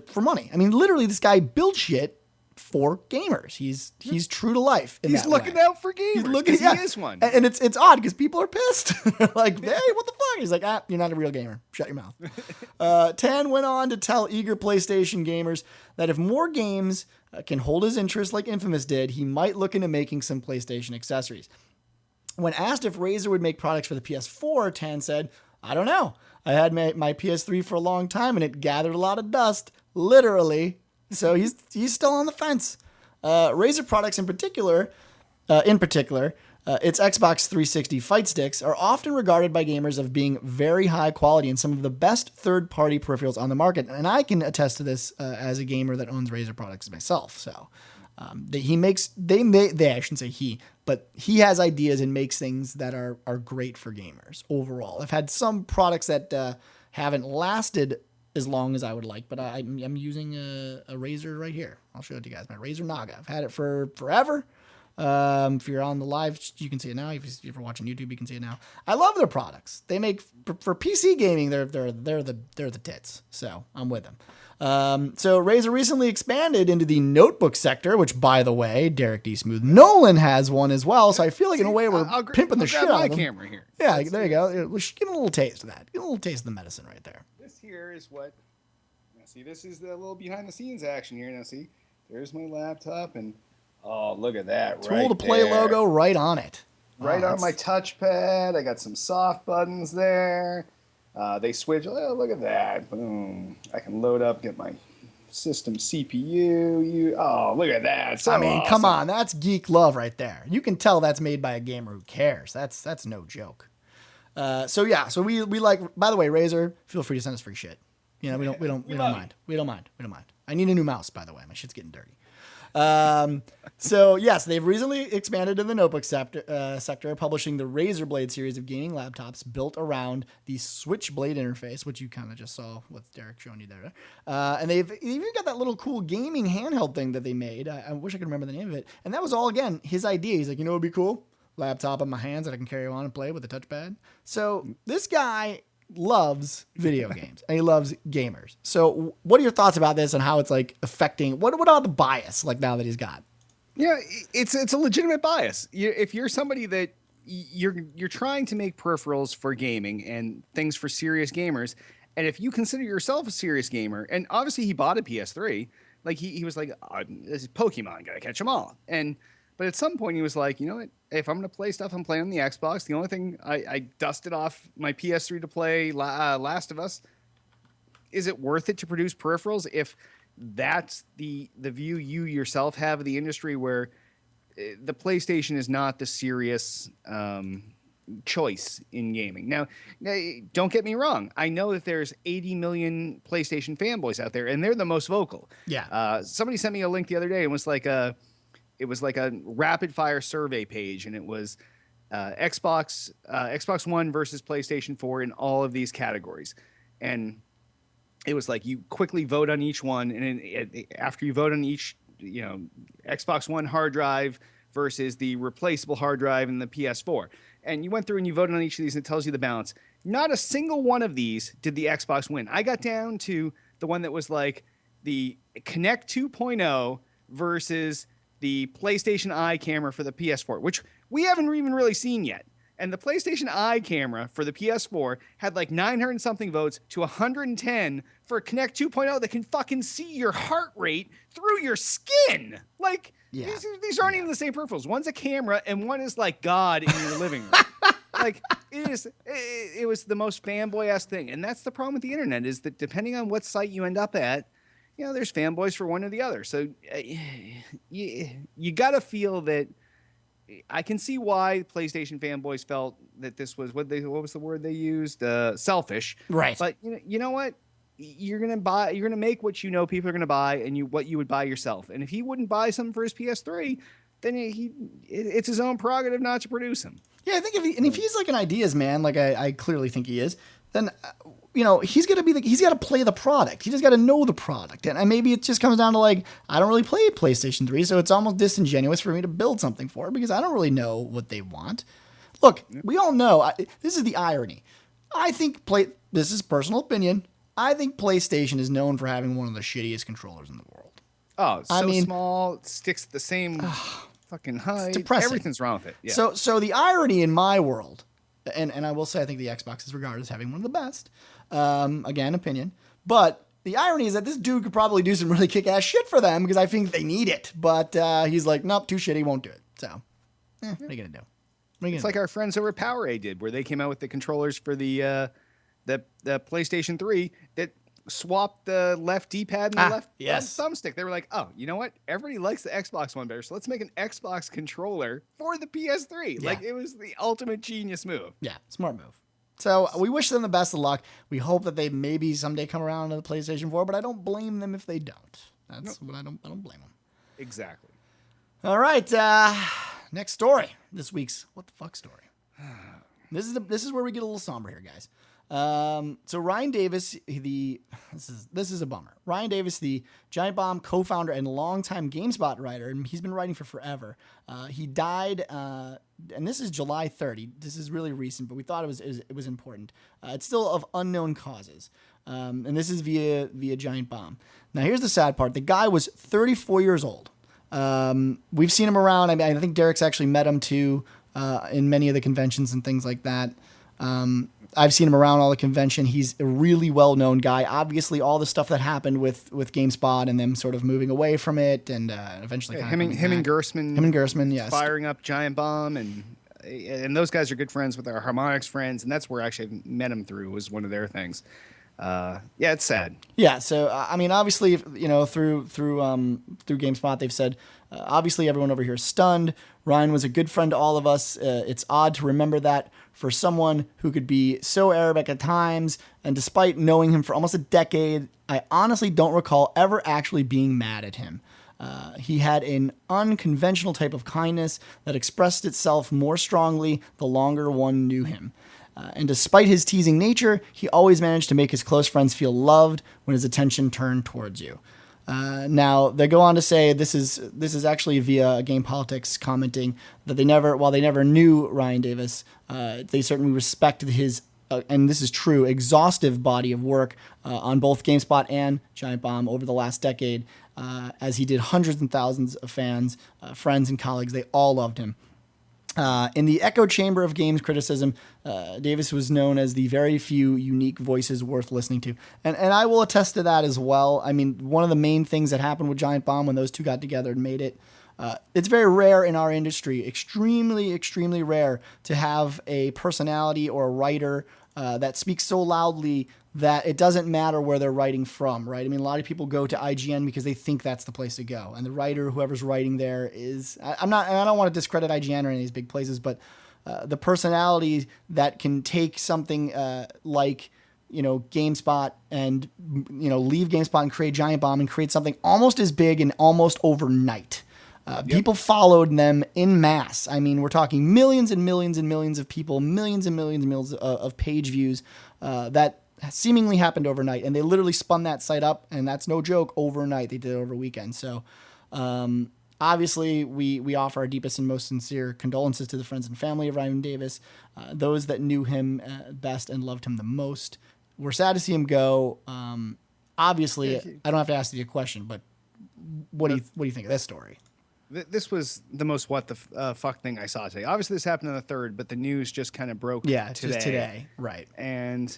for money." I mean, literally, this guy built shit for gamers. He's true to life.
He's looking out for gamers. He is one.
And it's odd because people are pissed. Like, hey, what the fuck? He's like, you're not a real gamer. Shut your mouth. Tan went on to tell eager PlayStation gamers that if more games can hold his interest like Infamous did, he might look into making some PlayStation accessories. When asked if Razer would make products for the PS4, Tan said, "I don't know. I had my PS3 for a long time and it gathered a lot of dust, literally." So he's still on the fence. Razer products in particular, its Xbox 360 fight sticks are often regarded by gamers of being very high quality and some of the best third-party peripherals on the market. And I can attest to this as a gamer that owns Razer products myself. So I shouldn't say he, but he has ideas and makes things that are great for gamers overall. I've had some products that haven't lasted as long as I would like, but I'm using a Razer right here. I'll show it to you guys. My Razer Naga. I've had it for forever. If you're on the live, you can see it now. If you're watching YouTube, you can see it now. I love their products. They make for PC gaming. They're the tits. So I'm with them. So Razer recently expanded into the notebook sector, which, by the way, Derek D. Smooth Nolan has one as well. So I feel like in a way we're pimping the shit out of them.
My camera here.
Yeah, there you go. Give him a little taste of that. Give him a little taste of the medicine right there.
This here is what. Now see, this is the little behind the scenes action here. Now see, there's my laptop and. Oh, look at that.
Tool to play logo right on it.
Right on my touchpad. I got some soft buttons there. They switch. Oh, look at that. Boom. I can load up, get my system CPU. Oh, look at that! So
I mean,
awesome.
come on, that's geek love right there. You can tell that's made by a gamer who cares. That's no joke. So we like. By the way, Razer, feel free to send us free shit. You know, we don't mind. We don't mind. I need a new mouse, by the way. My shit's getting dirty. So yes, they've recently expanded in the notebook sector, publishing the Razer Blade series of gaming laptops built around the Switchblade interface, which you kind of just saw with Derek showing you there. And they've even got that little cool gaming handheld thing that they made. I wish I could remember the name of it. And that was all, again, his idea. He's like, it'd be cool. Laptop in my hands that I can carry on and play with a touchpad. So this guy loves video games and he loves gamers. So what are your thoughts about this and how it's like affecting what about the bias like now that he's got?
Yeah, it's a legitimate bias. If you're somebody that you're trying to make peripherals for gaming and things for serious gamers, and if you consider yourself a serious gamer, and obviously he bought a PS3, like he was like, this is Pokemon, gotta catch them all. But at some point he was like, you know what? If I'm gonna play stuff, I'm playing on the Xbox. The only thing I dusted off my PS3 to play Last of Us. Is it worth it to produce peripherals if that's the view you yourself have of the industry, where the PlayStation is not the serious choice in gaming? Now, don't get me wrong. I know that there's 80 million PlayStation fanboys out there, and they're the most vocal.
Yeah.
Somebody sent me a link the other day. It was like a rapid fire survey page, and it was Xbox One versus PlayStation 4 in all of these categories, and it was like you quickly vote on each one, and then after you vote on each, Xbox One hard drive versus the replaceable hard drive in the PS4, and you went through and you voted on each of these, and it tells you the balance. Not a single one of these did the Xbox win. I got down to the one that was like the Kinect 2.0 versus the PlayStation Eye camera for the PS4, which we haven't even really seen yet. And the PlayStation Eye camera for the PS4 had like 900 something votes to 110 for Kinect 2.0 that can fucking see your heart rate through your skin. Like,
yeah.
these aren't even the same peripherals. One's a camera and one is like God in your living room. Like, it was the most fanboy-ass thing. And that's the problem with the internet, is that depending on what site you end up at, there's fanboys for one or the other. So you got to feel that. I can see why PlayStation fanboys felt that this was what was the word they used? Selfish.
Right.
But you know what? You're gonna make what people are gonna buy, and what you would buy yourself. And if he wouldn't buy something for his PS3, then it's his own prerogative not to produce them.
Yeah, I think if he's like an ideas man, like I clearly think he is, then he's got to play the product. He just got to know the product. And maybe it just comes down to like, I don't really play PlayStation 3, so it's almost disingenuous for me to build something for it because I don't really know what they want. Look, we all know, this is the irony. I think this is personal opinion. I think PlayStation is known for having one of the shittiest controllers in the world.
Oh, small, it sticks at the same fucking height.
It's depressing.
Everything's wrong with it. Yeah.
So the irony in my world, and I will say I think the Xbox is regarded as having one of the best. Again, opinion. But the irony is that this dude could probably do some really kick-ass shit for them because I think they need it. But he's like, nope, too shitty, won't do it. So, what are you going to do?
It's like our friends over at PowerA did, where they came out with the controllers for the PlayStation 3 that swapped the left D-pad and the left thumbstick. They were like, oh, you know what? Everybody likes the Xbox one better, so let's make an Xbox controller for the PS3.
Yeah.
Like, it was the ultimate genius move.
Yeah, smart move. So we wish them the best of luck. We hope that they maybe someday come around to the PlayStation 4, but I don't blame them if they don't. That's what I don't blame them.
Exactly.
All right, next story. This week's what the fuck story. This is where we get a little somber here, guys. So Ryan Davis, this is a bummer. Ryan Davis, the Giant Bomb co-founder and longtime GameSpot writer, and he's been writing for forever. He died, and this is July 30. This is really recent, but we thought it was important. It's still of unknown causes, and this is via Giant Bomb. Now here's the sad part: the guy was 34 years old. We've seen him around. I mean, I think Derek's actually met him too in many of the conventions and things like that. I've seen him around all the convention. He's a really well-known guy. Obviously, all the stuff that happened with GameSpot and them sort of moving away from it, and eventually
him and Gersman,
yes,
firing up Giant Bomb, and those guys are good friends with our Harmonix friends, and that's where actually I met him through, was one of their things. Yeah, it's sad.
Yeah, so I mean, obviously, through GameSpot, they've said obviously everyone over here is stunned. Ryan was a good friend to all of us. It's odd to remember that for someone who could be so Arabic at times, and despite knowing him for almost a decade, I honestly don't recall ever actually being mad at him. He had an unconventional type of kindness that expressed itself more strongly the longer one knew him. And despite his teasing nature, he always managed to make his close friends feel loved when his attention turned towards you. Now they go on to say this is actually via Game Politics commenting that while they never knew Ryan Davis, they certainly respected his and this is true, exhaustive body of work on both GameSpot and Giant Bomb over the last decade, as he did hundreds and thousands of fans, friends, and colleagues. They all loved him. In the echo chamber of games criticism, Davis was known as the very few unique voices worth listening to. And I will attest to that as well. I mean, one of the main things that happened with Giant Bomb when those two got together and made it, it's very rare in our industry, extremely, extremely rare to have a personality or a writer that speaks so loudly that it doesn't matter where they're writing from, right? I mean, a lot of people go to IGN because they think that's the place to go. And the writer, whoever's writing there is, I don't want to discredit IGN or any of these big places, but the personality that can take something like, GameSpot and, leave GameSpot and create Giant Bomb and create something almost as big and almost overnight. People followed them in mass. I mean, we're talking millions and millions and millions of people, millions and millions and millions of page views that seemingly happened overnight. And they literally spun that site up, and that's no joke, overnight. They did it over a weekend. So obviously, we offer our deepest and most sincere condolences to the friends and family of Ryan Davis, those that knew him best and loved him the most. We're sad to see him go. Obviously, I don't have to ask you a question, but what do you think of this story?
This was the most what the fuck thing I saw today. Obviously, this happened on the 3rd, but the news just kind of broke today.
Just today, right.
And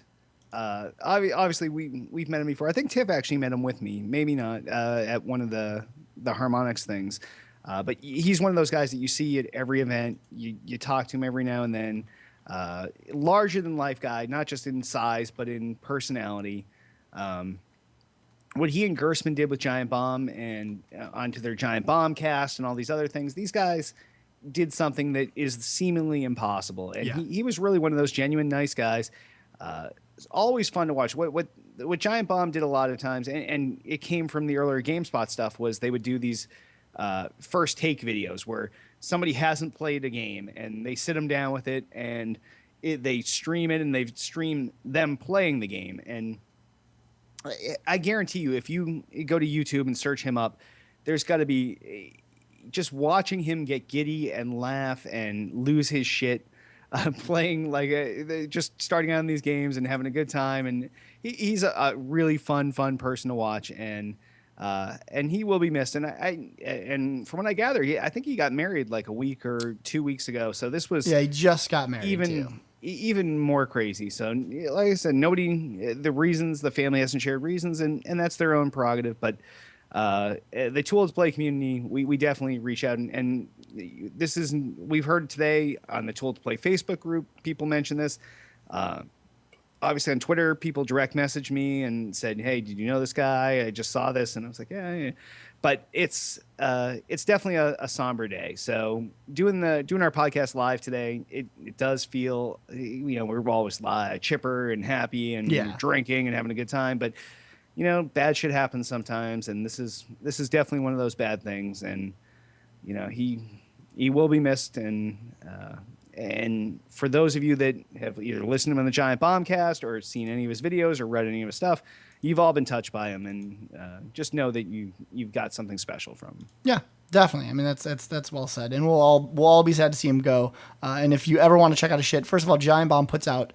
obviously, we've met him before. I think Tiff actually met him with me. Maybe not at one of the Harmonix things. But he's one of those guys that you see at every event. You talk to him every now and then. Larger-than-life guy, not just in size, but in personality. What he and Gersman did with Giant Bomb and onto their Giant Bomb cast and all these other things, these guys did something that is seemingly impossible. And he was really one of those genuine nice guys. It's always fun to watch. What Giant Bomb did a lot of times, and it came from the earlier GameSpot stuff, was they would do these first take videos where somebody hasn't played a game and they sit them down with it and they stream it and they stream them playing the game. And I guarantee you, if you go to YouTube and search him up, there's got to be just watching him get giddy and laugh and lose his shit, playing just starting out in these games and having a good time. And he's a really fun person to watch, and he will be missed. And from what I gather, I think he got married like a week or 2 weeks ago. So this was
he just got married
even more crazy. So like I said, the reasons, the family hasn't shared reasons, and that's their own prerogative. But the Too Old to Play community, we definitely reach out, and we've heard today on the Too Old to Play Facebook group, people mention this. Obviously on Twitter, people direct messaged me and said, "Hey, did you know this guy? I just saw this." And I was like, yeah. But it's definitely a somber day. So doing our podcast live today, it does feel, we're always chipper and happy and drinking and having a good time. But bad shit happens sometimes, and this is definitely one of those bad things. And he will be missed. And for those of you that have either listened to him on the Giant Bombcast or seen any of his videos or read any of his stuff, you've all been touched by him, and just know that you've got something special from him.
Yeah, definitely. I mean, that's well said, and we'll all be sad to see him go. And if you ever want to check out his shit, first of all, Giant Bomb puts out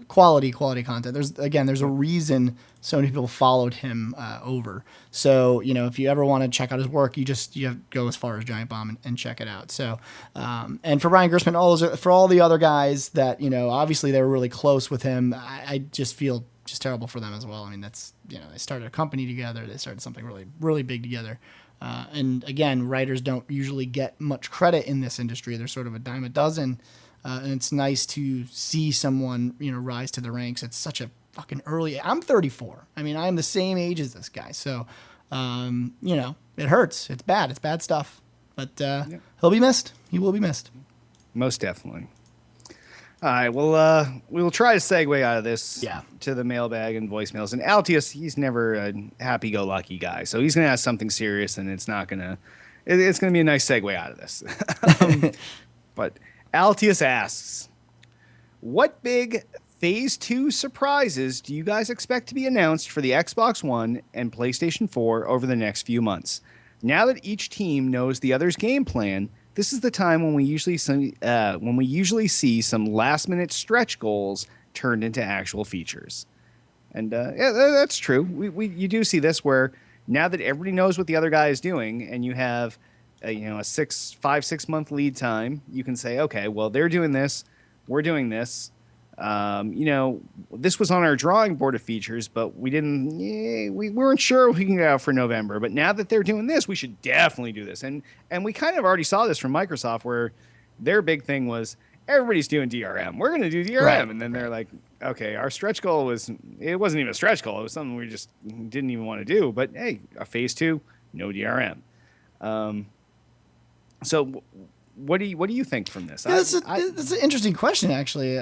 quality content. There's a reason so many people followed him over. So if you ever want to check out his work, you have to go as far as Giant Bomb and check it out. So and for Ryan Gersman, for all the other guys that obviously they were really close with him, I just feel just terrible for them as well. I mean, that's they started a company together, they started something really, really big together. And again, writers don't usually get much credit in this industry. They're sort of a dime a dozen. And it's nice to see someone, rise to the ranks at such a fucking early. I'm 34. I mean, I am the same age as this guy. So, it hurts. It's bad. It's bad stuff. But he'll be missed. He will be missed.
Most definitely. All right, well, we'll try to segue out of this to the mailbag and voicemails. And Altius, he's never a happy-go-lucky guy, so he's going to ask something serious, and it's going to be a nice segue out of this. But Altius asks, what big Phase 2 surprises do you guys expect to be announced for the Xbox One and PlayStation 4 over the next few months? Now that each team knows the other's game plan, this is the time when we usually see some last-minute stretch goals turned into actual features. And that's true. You do see this where now that everybody knows what the other guy is doing, and you have a 5-6 month lead time, you can say, okay, well, they're doing this, we're doing this. This was on our drawing board of features, but we weren't sure if we can get out for November. But now that they're doing this, we should definitely do this. And we kind of already saw this from Microsoft, where their big thing was everybody's doing DRM. We're going to do DRM. Right. And then they're like, okay, our stretch goal wasn't even a stretch goal. It was something we just didn't even want to do. But hey, a Phase 2, no DRM. So what do you think from this?
Yeah, that's an interesting question, actually.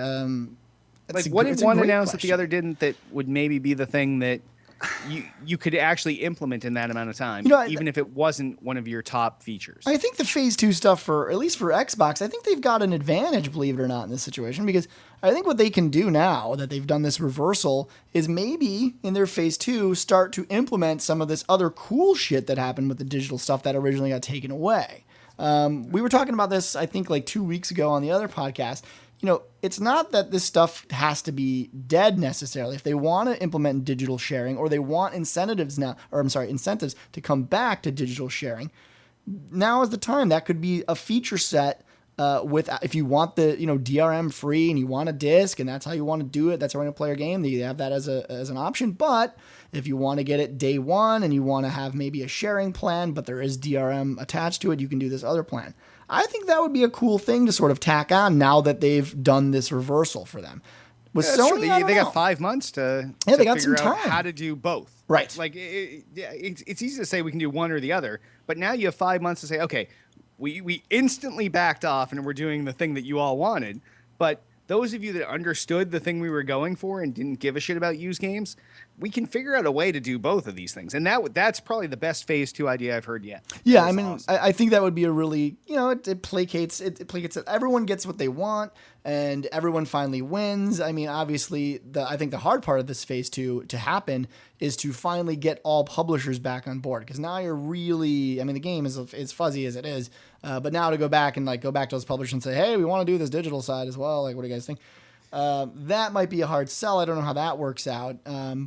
What did one announce that the other didn't, that would maybe be the thing that you could actually implement in that amount of time, even if it wasn't one of your top features?
I think the Phase 2 stuff, at least for Xbox, I think they've got an advantage, believe it or not, in this situation, because I think what they can do now that they've done this reversal is maybe in their Phase 2 start to implement some of this other cool shit that happened with the digital stuff that originally got taken away. We were talking about this, I think, like 2 weeks ago on the other podcast. It's not that this stuff has to be dead necessarily. If they want to implement digital sharing, or they want incentives to come back to digital sharing, now is the time. That could be a feature set if you want the DRM free and you want a disc and that's how you want to do it, that's how you want to play your game, you have that as an option. But if you want to get it day one and you want to have maybe a sharing plan, but there is DRM attached to it, you can do this other plan. I think that would be a cool thing to sort of tack on now that they've done this reversal for them. With Sony,
they got 5 months to
they got
figure
some
out
time
how to do both.
Right.
Like it's easy to say we can do one or the other, but now you have 5 months to say, okay, we instantly backed off and we're doing the thing that you all wanted. But those of you that understood the thing we were going for and didn't give a shit about used games, we can figure out a way to do both of these things. And that's probably the best Phase 2 idea I've heard yet.
Yeah, I mean, awesome. I think that would be a really, it placates that everyone gets what they want and everyone finally wins. I mean, obviously, I think the hard part of this Phase 2 to happen is to finally get all publishers back on board. Because now you're really, the game is as fuzzy as it is. But now to go back to those publishers and say, hey, we want to do this digital side as well. Like, what do you guys think? That might be a hard sell. I don't know how that works out.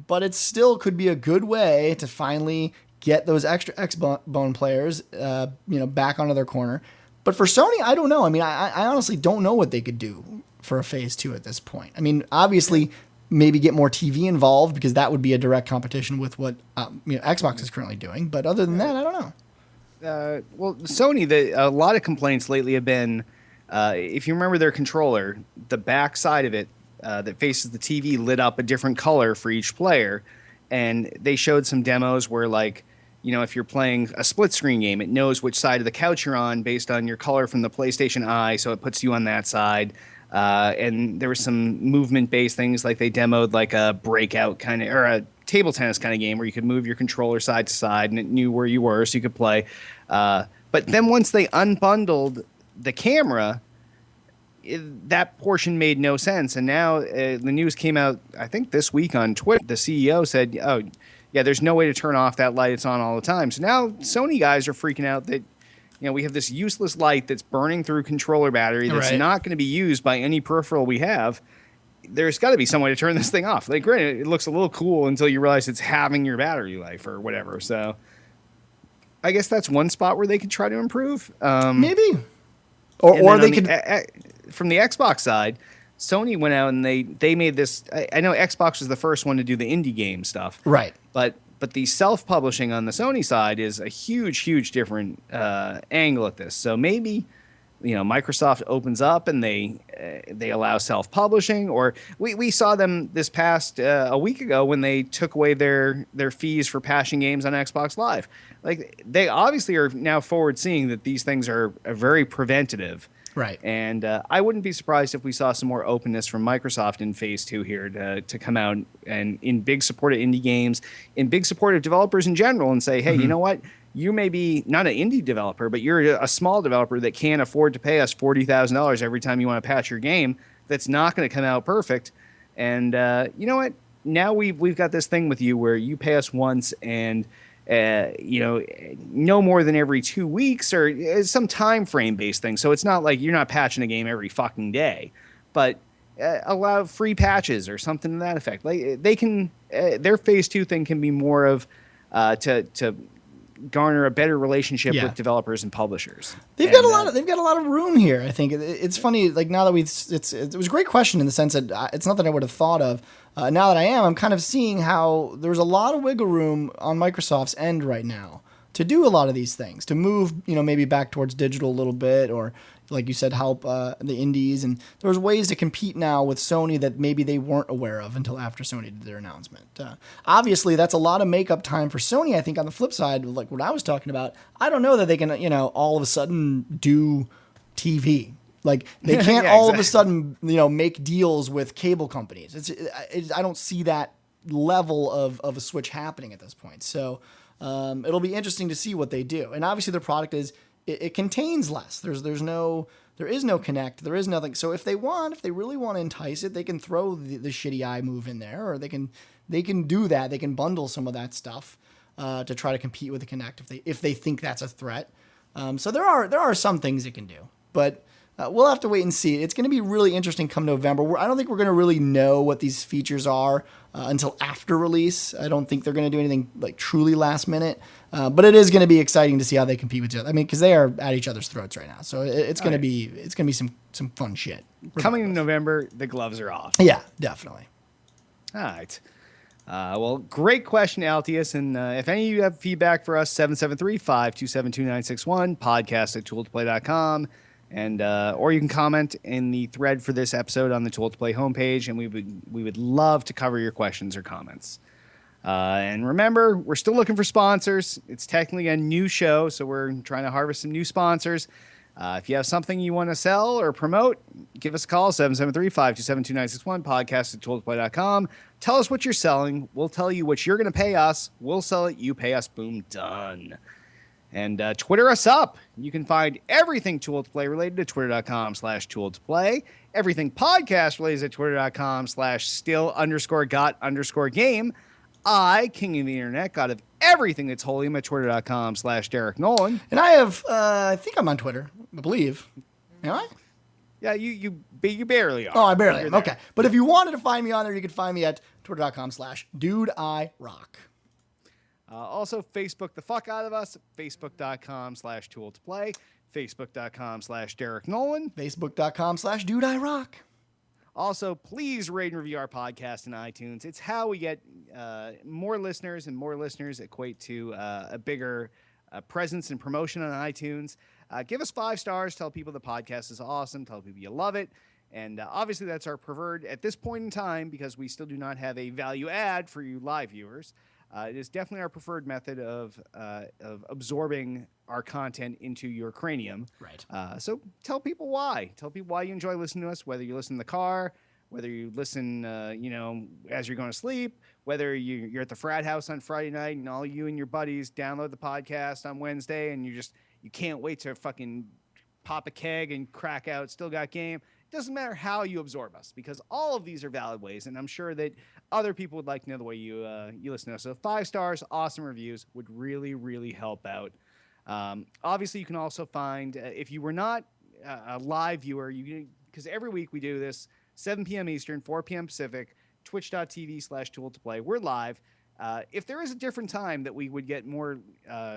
But it still could be a good way to finally get those extra Xbone players, back onto their corner. But for Sony, I don't know. I mean, I honestly don't know what they could do for a Phase 2 at this point. I mean, obviously, maybe get more TV involved because that would be a direct competition with what Xbox is currently doing. But other than that, I don't know.
Well, Sony, a lot of complaints lately have been, if you remember their controller, the back side of it that faces the TV lit up a different color for each player. And they showed some demos where, like, if you're playing a split screen game, it knows which side of the couch you're on based on your color from the PlayStation Eye, so it puts you on that side. And there were some movement-based things, like they demoed like a breakout kind of, or a table tennis kind of game where you could move your controller side to side and it knew where you were, so you could play. But then once they unbundled the camera, that portion made no sense. And now the news came out, I think this week on Twitter, the CEO said, oh, yeah, there's no way to turn off that light. It's on all the time. So now Sony guys are freaking out that, we have this useless light that's burning through controller battery that's not going to be used by any peripheral we have. There's got to be some way to turn this thing off. Like, granted, it looks a little cool until you realize it's having your battery life or whatever. So I guess that's one spot where they could try to improve.
Maybe. Or they could...
From the Xbox side, Sony went out and they made this... I know Xbox was the first one to do the indie game stuff.
Right.
But the self-publishing on the Sony side is a huge, huge different angle at this. So maybe Microsoft opens up and they allow self-publishing, or we saw them this past a week ago when they took away their fees for patching games on Xbox Live. Like, they obviously are now forward seeing that these things are very preventative.
Right.
And I wouldn't be surprised if we saw some more openness from Microsoft in phase 2 here to come out and in big support of indie games, in big support of developers in general, and say, hey, you know what? You may be not an indie developer, but you're a small developer that can't afford to pay us $40,000 every time you want to patch your game. That's not going to come out perfect. And you know what? Now we've got this thing with you where you pay us once, and no more than every 2 weeks, or some time frame based thing. So it's not like you're not patching a game every fucking day, but allow free patches or something to that effect. Like, they can, their phase 2 thing can be more of to garner a better relationship with developers and publishers.
They've got a lot of room here. I think it's funny. Like, now that it was a great question in the sense that it's not that I would have thought of. Now that I'm kind of seeing how there's a lot of wiggle room on Microsoft's end right now to do a lot of these things, to move, maybe back towards digital a little bit, or like you said, help the indies. And there's ways to compete now with Sony that maybe they weren't aware of until after Sony did their announcement. Obviously, that's a lot of makeup time for Sony. I think on the flip side, like what I was talking about, I don't know that they can, all of a sudden do TV. Like, they can't all of a sudden, make deals with cable companies. I don't see that level of a switch happening at this point. So it'll be interesting to see what they do. And obviously, their product it contains less. There is no Kinect. There is nothing. So if they really want to entice it, they can throw the shitty eye move in there, or they can do that. They can bundle some of that stuff to try to compete with the Kinect if they think that's a threat. So there are some things it can do, but we'll have to wait and see. It's going to be really interesting come November. I don't think we're going to really know what these features are until after release. I don't think they're going to do anything like truly last minute, but it is going to be exciting to see how they compete with each other. I mean, because they are at each other's throats right now, so it's going to be some fun shit.
Coming in November, the gloves are off.
Yeah, definitely.
All right. Well, great question, Altius. And if any of you have feedback for us, 773-527-2961, podcast@tooltoplay.com. And or you can comment in the thread for this episode on the Tool to Play homepage, and we would love to cover your questions or comments. And remember, we're still looking for sponsors. It's technically a new show, so we're trying to harvest some new sponsors. If you have something you want to sell or promote, give us a call, 773-527-2961, podcast@tooltoplay.com. Tell us what you're selling. We'll tell you what you're going to pay us. We'll sell it. You pay us. Boom. Done. And Twitter us up. You can find everything Tool to Play related at twitter.com/Tool to Play. Everything podcast related at twitter.com/still_got_game. I, king of the internet, god of everything that's holy, I'm at twitter.com/Derek Nolan.
And I have, I think I'm on Twitter, I believe. Am I?
Yeah, you barely are.
Oh, I barely am. Okay. But if you wanted to find me on there, you could find me at twitter.com/DudeIRock.
Also, Facebook the fuck out of us. Facebook.com/Tool to Play. Facebook.com/Derek Nolan.
Facebook.com/DudeIRock.
Also, please rate and review our podcast in iTunes. It's how we get more listeners, and more listeners equate to a bigger presence and promotion on iTunes. Give us 5 stars. Tell people the podcast is awesome. Tell people you love it. And obviously, that's our preferred at this point in time, because we still do not have a value add for you live viewers. It is definitely our preferred method of absorbing our content into your cranium.
Right.
So tell people why. Tell people why you enjoy listening to us, whether you listen in the car, whether you listen, as you're going to sleep, whether you're at the frat house on Friday night and all you and your buddies download the podcast on Wednesday and you can't wait to fucking pop a keg and crack out Still Got Game. It doesn't matter how you absorb us, because all of these are valid ways, and I'm sure that other people would like to know the way you listen to us. So 5 stars, awesome reviews would really, really help out. Obviously, you can also find, if you were not a live viewer, because every week we do this, 7 p.m. Eastern, 4 p.m. Pacific, twitch.tv/Tool to Play. We're live. If there is a different time that we would get more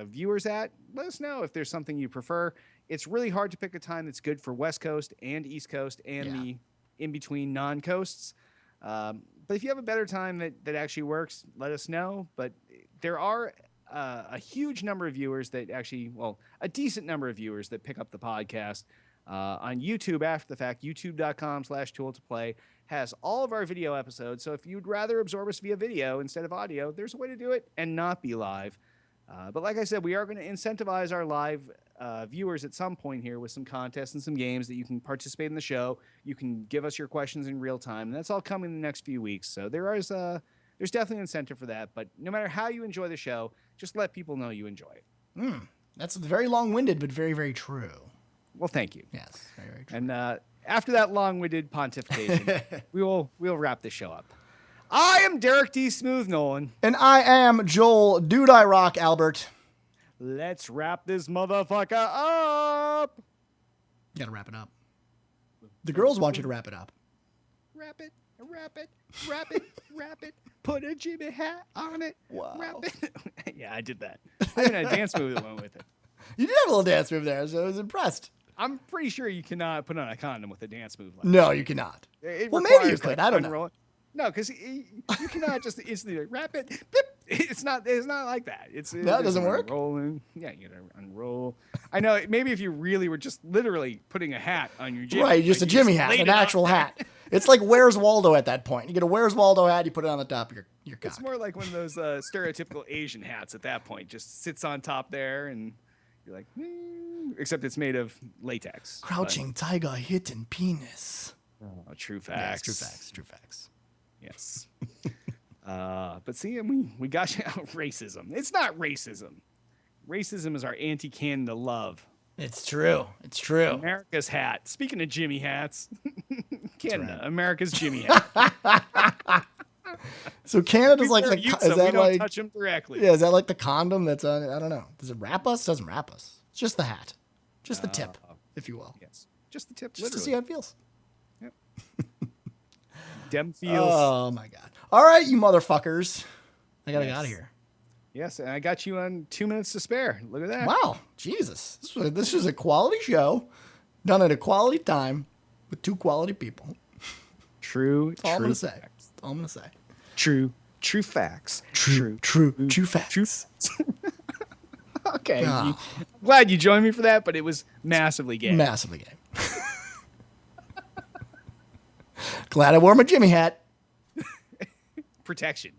viewers at, let us know if there's something you prefer. It's really hard to pick a time that's good for West Coast and East Coast and the in-between non-coasts. But if you have a better time that actually works, let us know. But there are a huge number of viewers that actually, well, a decent number of viewers that pick up the podcast On YouTube after the fact. YouTube.com/tool to play has all of our video episodes. So if you'd rather absorb us via video instead of audio, there's a way to do it and not be live. But like I said, we are going to incentivize our live viewers at some point here with some contests and some games that you can participate in the show. You can give us your questions in real time, and that's all coming in the next few weeks. So there's definitely an incentive for that. But no matter how you enjoy the show, just let people know you enjoy it.
That's very long-winded, but very, very true.
Well, thank you.
Yes, very, very true.
And after that long-winded pontification, we'll wrap this show up. I am Derek D. Smooth Nolan.
And I am Joel Dude I Rock Albert.
Let's wrap this motherfucker up.
You gotta wrap it up. The girls want you to wrap it up.
Wrap it, wrap it, wrap it, wrap it. Put a Jimmy hat on it.
Wow.
Wrap it. Yeah, I did that. I even had a dance move that went with it.
You did have a little dance move there, so I was impressed.
I'm pretty sure you cannot put on a condom with a dance move like
No, you cannot.
It
Well, maybe you
requires,
could.
like,
I don't know.
unroll- No, because you cannot just instantly wrap it. Blip. It's not like that.
No, it doesn't work?
Rolling. Yeah, you gotta unroll. I know. Maybe if you really were just literally putting a hat on your Jimmy,
Right, just
like
a
you
Jimmy hat,
laid
an
it out
actual
there.
hat. It's like Where's Waldo at that point. You get a Where's Waldo hat, you put it on the top of your cock.
It's more like one of those stereotypical Asian hats at that point. Just sits on top there, and you're like, except it's made of latex.
Crouching tiger hidden penis.
But, true
Yes,
facts.
true facts, true facts.
Yes. But see, we got you out racism. It's not racism. Racism is our anti-Canada love.
It's true. It's true.
America's hat. Speaking of Jimmy hats, Canada, America's Jimmy hat.
So Canada's
We
like
wear
the
Utes,
is
so we
that
don't
like
touch them directly.
yeah, is that like the condom that's on it? I don't know. Does it wrap us? Doesn't wrap us. It's just the hat. Just the tip, if you will.
Yes, just the tip.
Just to
literally.
see how it feels.
Dem feels.
Oh my god. All right, you motherfuckers. I gotta get
Yes.
out of here.
Yes, and I got you on 2 minutes to spare. Look at that.
Wow, Jesus. This was a quality show done at a quality time with two quality people.
True.
That's all I'm
true
gonna say.
facts.
That's all I'm gonna say.
True facts.
True facts.
Okay.
Ah.
Glad you joined me for that, but it was massively gay.
Massively gay. Glad I wore my Jimmy hat.
Protection.